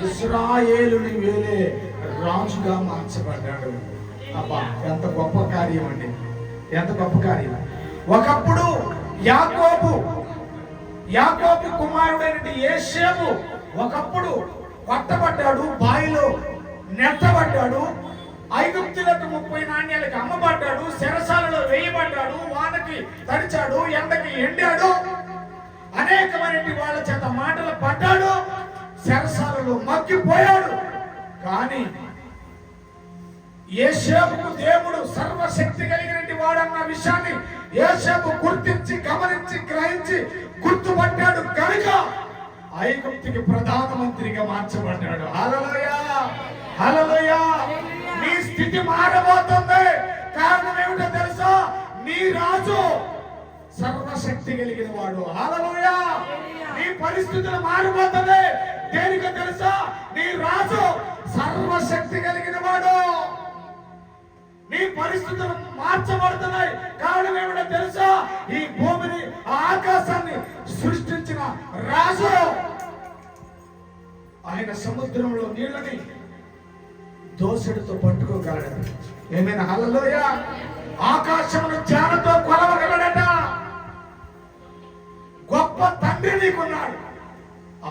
[SPEAKER 1] ఇశ్రాయేలుని వేలే రాజుగా మార్చబడ్డాడు. అబ్బా, ఎంత గొప్ప కార్యం అండి, ఎంత గొప్ప కార్యం. ఒకప్పుడు యాకోబు కుమారుడైన యేసేపు ఒకప్పుడు పట్టబడ్డాడు, బావిలో నెట్టబడ్డాడు, ఐగుప్తులకు 30 నాణ్యాలకు అమ్మబడ్డాడు, చెరసాలలో వేయబడ్డాడు, వానకి తడిచాడు, ఎండకి ఎండాడు, అనేకమైన వాళ్ళ చేత మాటలు పడ్డాడు, చెరసాలలో మగ్గిపోయాడు. కానీ యేసేపుకు దేవుడు సర్వశక్తి కలిగిన వాడన్న విషయాన్ని యేసేపు గుర్తించి, గమనించి, గ్రహించి గుర్తుపట్టాడు కనుక ఐగుప్తుకి ప్రధానమంత్రిగా మార్చబడ్డాడు. హల్లెలూయా, హల్లెలూయా. నీ స్థితి మారబోతుంది. కారణం ఏమిటో తెలుసా? నీ రాజు సర్వశక్తి కలిగిన వాడు. హల్లెలూయా. నీ పరిస్థితులు మారిపోతుంది. దేనికో తెలుసా? నీ రాజు సర్వశక్తి కలిగిన వాడు. నీ పరిస్థితులు మార్చబడుతున్నాయి. కారణం ఏమిటో తెలుసా? ఈ భూమిని, ఆకాశాన్ని సృష్టించిన రాజు. ఆయన సముద్రంలో నీళ్ళని దోసెడుతో పట్టుకోగలడు. ఏమైనా? హల్లెలూయా. ఆకాశమును జ్ఞానంతో కొలవగలడట. గొప్ప తండ్రి నీకున్నాడు.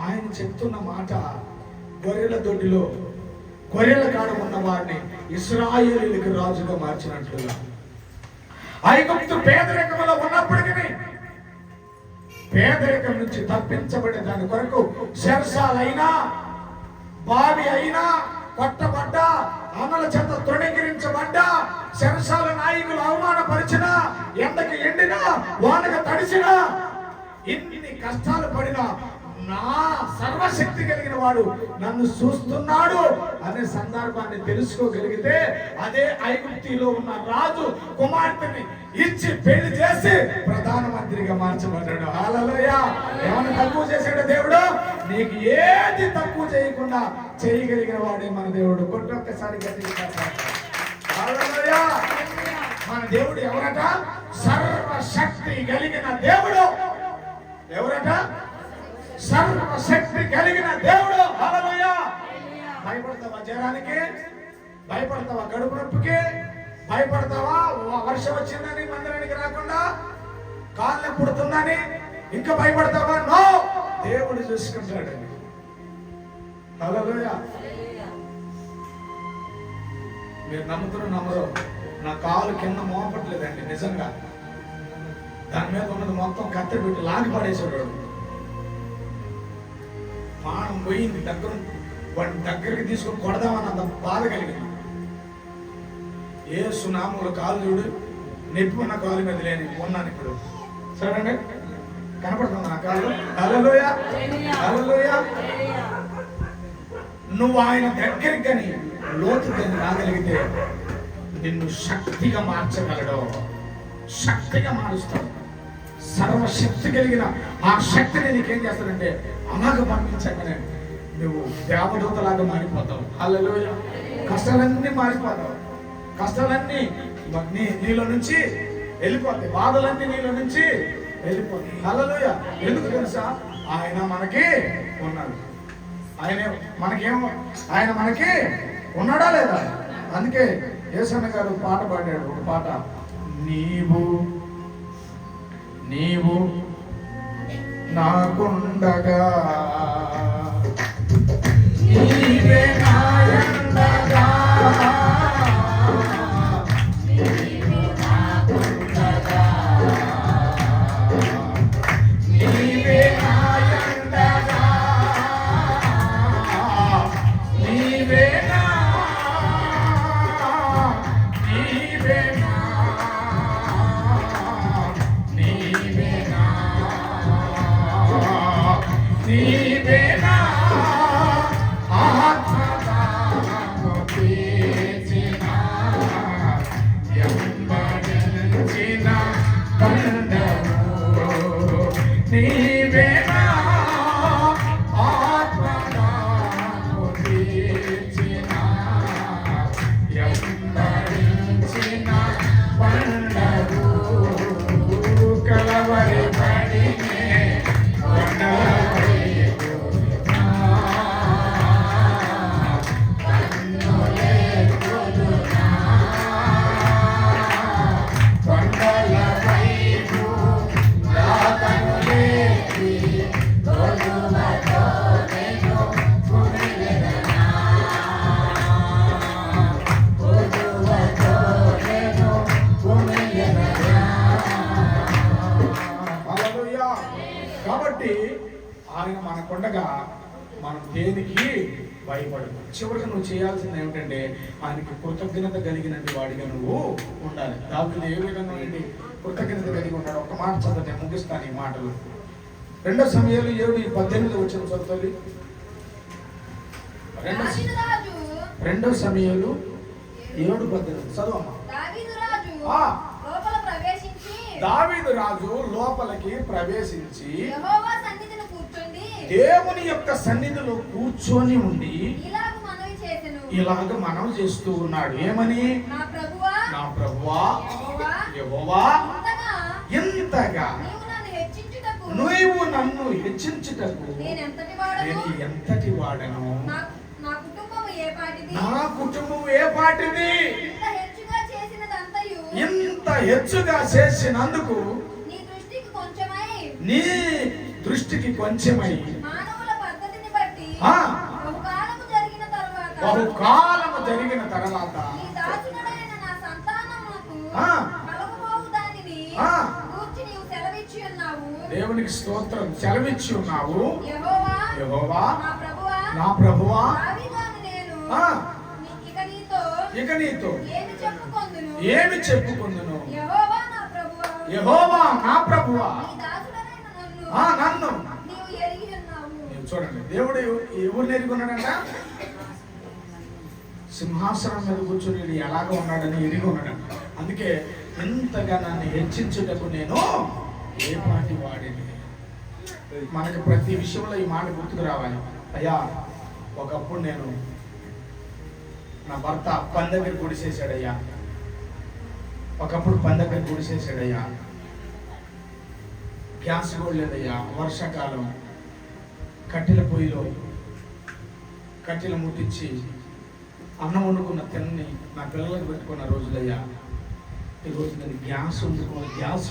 [SPEAKER 1] ఆయన చెప్తున్న మాట, గొర్రెల దొడ్డిలో గొర్రెల కాడ ఉన్న వారిని ఇశ్రాయేలీయులకు రాజుగా మార్చినట్లుగా, ఐగుప్తు పేదరికంలో ఉన్నప్పటికీ పేదరికం నుంచి తప్పించబడే దాని కొరకు చెరసాలైనా, బావి అయినా, కొట్టబడ్డా, అమల చేత తృణీకరించబడ్డా, చెరసాల నాయకులు అవమానపరిచినా, ఎండకి ఎండినా, వానకు తడిసినా, ఇన్ని కష్టాలు పడినా నా సర్వశక్తి కలిగిన వాడు నన్ను చూస్తున్నాడు అనే సందర్భాన్ని తెలుసుకోగలిగితే, అదే ఐగుప్తిలో ఉన్న రాజు కుమార్తెని ఇచ్చి పెళ్లి చేసి ప్రధానమంత్రిగా మార్చబడ్డాడు. హల్లెలూయా. ఏమన్నా తక్కువ చేశాడు దేవుడు? నీకు ఏది తక్కువ చేయకుండా చేయగలిగిన వాడే మన దేవుడు. కొట్టొక్కసారి గట్టిగా. హల్లెలూయా. మన దేవుడు ఎవరట? సర్వశక్తి కలిగిన దేవుడు. ఎవరట? సర్వశక్తి కలిగిన దేవుడు. హల్లెలూయా. భయపడతావా జ్వరానికి? భయపడతావా కడుపు నొప్పికి? భయపడతావా వర్షం వచ్చిందని మందిరానికి రాకుండా, కాళ్ళు పుడుతుందని ఇంకా భయపడతావా? నో, దేవుడు చూసుకుంటాడు. హల్లెలూయా. మీరు నమ్ముతారో నమ్మరో, నా కాలు కింద మోపట్లేదండి నిజంగా. దాని మీద ఉన్నది మొత్తం కత్తి పెట్టి లాగి పడేసాడు. ప్రాణం పోయింది. వాడిని దగ్గరికి తీసుకొని కొడదామని అంత బాధ కలిగింది. యేసు నామములో కాలు చూడు, నొప్పి ఉన్న కాలు మీద లేని ఉన్నాను ఇప్పుడు. సరేనండి, కనపడుతుంది నా కాలు. హల్లెలూయా, హల్లెలూయా. నువ్వు ఆయన దగ్గరికి కానీ లోతుగా రాగలిగితే నిన్ను శక్తిగా మార్చగలడు. శక్తిగా మారుస్తాడు. సర్వశక్తి కలిగిన ఆ శక్తిని నీకేం చేస్తాడంటే అలాగ పంపించగానే నువ్వు దేవదూతలాగా మారిపోతావు. హల్లెలూయా. కష్టాలన్నీ మారిపోతావు. కష్టాలన్నీ నీలో నుంచి వెళ్ళిపోతాయి. బాధలన్నీ నీలో నుంచి వెళ్ళిపోతాయి. హల్లెలూయా. ఎందుకు తెలుసా? ఆయన మనకి ఉన్నాడు. ఆయన మనకి ఉన్నాడా లేదా? అందుకే యేసన్న గారు పాట పాడాడు, ఒక పాట, నీవు నాకుండగా నీవే నాయండగా ఆయన మనకుండగా మనం దేనికి భయపడదు. చివరికి నువ్వు చేయాల్సింది ఏమిటంటే ఆయనకి కృతజ్ఞత కలిగిన వాడిగా నువ్వు ఉండాలి. దావీదు ఏ విధంగా కృతజ్ఞత కలిగి ఉన్నాడు? ఒక మాట చదివితే ముగిస్తాను ఈ మాటలు. 2 సమూయేలు 7:18 వచ్చిన చదువుతుంది. 2 సమూయేలు 7:18 చదువమ్మా. దావీదు రాజు లోపలికి ప్రవేశించి దేవుని యొక్క సన్నిధిలో కూర్చొని ఉండి ఇలాగ మనవి చేస్తూ ఉన్నాడు. ఏమని? నా ప్రభువా యెహోవా, ఇంతగా నువ్వు నన్ను హెచ్చించుటకు నేను ఎంతటి వాడను? నా కుటుంబం ఏ పాటిది? ఇంత హెచ్చుగా చేసినందుకు నీ దృష్టికి కొంచెమై బహుకాలము జరిగిన తర్వాత దేవునికి స్తోత్రం, సెలవిచ్చి ఉన్నావు. యెహోవా నా ప్రభువా, ఇక నీతో ఏమి చెప్పుకుందును? యెహోవా నా ప్రభువా, నన్ను చూడండి. దేవుడు ఎవరిని ఎరిగి ఉన్నాడంట? సింహాసనం మీద కూర్చొని ఎలాగ ఉన్నాడని ఎరిగి ఉన్నాడంట. అందుకే ఎంతగా నన్ను హెచ్చించుటకు నేను ఏ పాటి వాడిని. మనకి ప్రతి విషయంలో ఈ మాట గుర్తుకు రావాలి. అయ్యా, ఒకప్పుడు నేను నా భర్త పని దగ్గర గుడిసేసాడయ్యా, ఒకప్పుడు పని దగ్గర గుడిసేసాడయ్యా, గ్యాస్ కూడా లేదయ్యా, వర్షాకాలం కట్టెల పొయ్యిలో కట్టెలు ముట్టించి అన్నం వండుకున్న తిన్ని నా పిల్లలకు పెట్టుకున్న రోజులయ్యా. ఈరోజు నేను గ్యాస్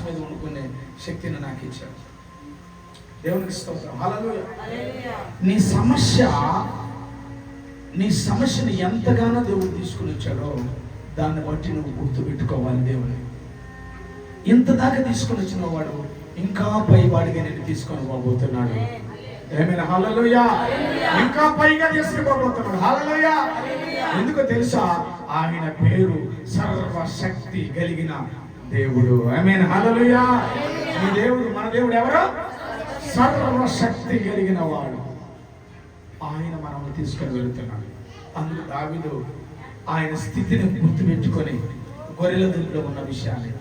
[SPEAKER 1] మీద వండుకునే శక్తిని నాకు ఇచ్చాడు. దేవునికి స్తోత్రం, హల్లెలూయా. నీ సమస్యని ఎంతగానో దేవుడు తీసుకుని వచ్చాడో దాన్ని బట్టి నువ్వు గుర్తు పెట్టుకోవాలి. దేవుని ఇంత దాకా తీసుకుని వచ్చిన వాడు ఇంకా పైవాడిగా నేను తీసుకొని పోబోతున్నాడు. ఏమైనా హల్లెలూయా. ఇంకా పైగా తీసుకుపోబోతున్నాడు. హల్లెలూయా. ఎందుకో తెలుసా? ఆయన పేరు సర్వశక్తి కలిగిన దేవుడు. ఆమేన్, హల్లెలూయా. ఈ దేవుడు, మన దేవుడు ఎవరు? సర్వశక్తి కలిగిన వాడు. ఆయన మనల్ని తీసుకొని వెళుతున్నాడు. అందుకు దావీదు ఆయన స్థితిని గుర్తుపెట్టుకొని గొర్రెల దొడ్లో ఉన్న విషయాన్ని,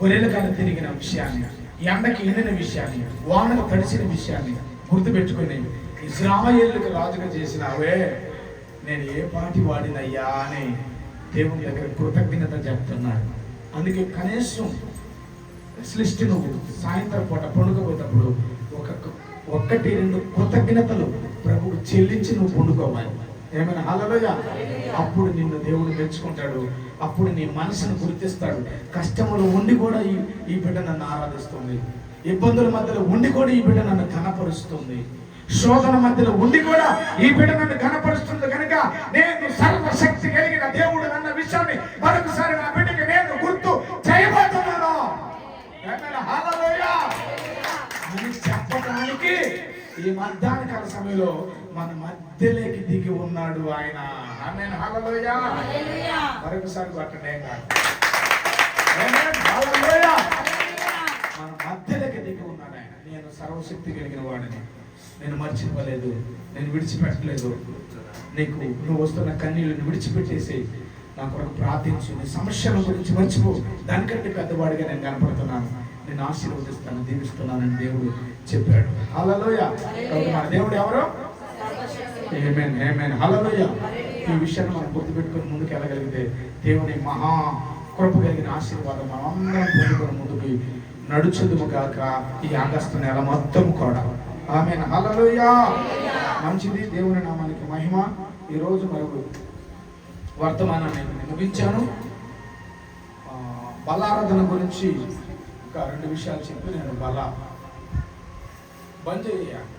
[SPEAKER 1] గొర్రెల కాడ తిరిగిన విషయాన్ని, ఎండకి ఎండిన విషయాన్ని, వానకు తడిసిన విషయాన్ని గుర్తుపెట్టుకుని ఇశ్రాయేలుకి రాజుగా చేసినావే, నేను ఏ పాటి వాడినయ్యా అని దేవుని దగ్గర కృతజ్ఞత చెప్తున్నాడు. అందుకే కనీసం అట్లీస్ట్ నువ్వు సాయంత్రం పూట పండుకోపోయేటప్పుడు ఒక్కటి రెండు కృతజ్ఞతలు ప్రభువు చెల్లించి నువ్వు పండుకోవాలి. ఏమైనా హల్లెలూయా. అప్పుడు నిన్ను దేవుడు మెచ్చుకుంటాడు. అప్పుడు నీ మనసును గుర్తిస్తాడు. కష్టములు ఉండి కూడా ఈ బిడ్డ నన్ను ఆరాధిస్తుంది, ఇబ్బందుల మధ్యలో ఉండి కూడా ఈ బిడ్డ నన్ను ఘనపరుస్తుంది, శోధన మధ్యలో ఉండి కూడా ఈ బిడ్డ నన్ను ఘనపరుస్తుంది కనుక నేను సర్వశక్తి కలిగిన దేవుడు అన్న విషయాన్ని మరొకసారి నా బిడ్డకి నేను గుర్తు చేయబోతున్నాను. హల్లెలూయా అని చెప్పడానికి ఈ మధ్యాహ్న కాల సమయంలో మన మధ్యలోకి దిగి ఉన్నాడు ఆయన. ఆమేన్. హల్లెలూయా. మరొకసారి కొట్టండి. ఏం కాదు. హల్లెలూయా. మన మధ్యలోకి దిగి ఉన్నాడు ఆయన. నేను సర్వశక్తి కలిగిన వాడిని, నేను మర్చిపోలేదు, నేను విడిచిపెట్టలేదు, నీకు నువ్వు వస్తున్న కన్నీళ్ళని విడిచిపెట్టేసి నా కొరకు ప్రార్థించు, నీ సమస్యల గురించి మర్చిపో, దానికంటే పెద్దవాడిగా నేను కనపడుతున్నాను, నేను ఆశీర్వదిస్తాను, దీవిస్తున్నానని దేవుడు చెప్పాడు. హల్లెలూయా. మన దేవుడు ఎవరు? ఆమేన్, ఆమేన్, హల్లెలూయా. ఈ విషయాన్ని మనం గుర్తుపెట్టుకుని ముందుకు వెళ్ళగలిగితే దేవుని మహా కృప కలిగిన ఆశీర్వాదం మనం అందరం పొందుకొని ముందుకు నడుచుదుము గాక ఈ ఆగస్టు నెల మొత్తం కూడా. ఆమేన్, హల్లెలూయా. మంచిది. దేవుని నామానికి మహిమ. ఈరోజు మరొక వర్తమానాన్ని ముగించాను. బలారాధన గురించి ఇంకా 2 విషయాలు చెప్పి నేను బంద్ చేయాలి.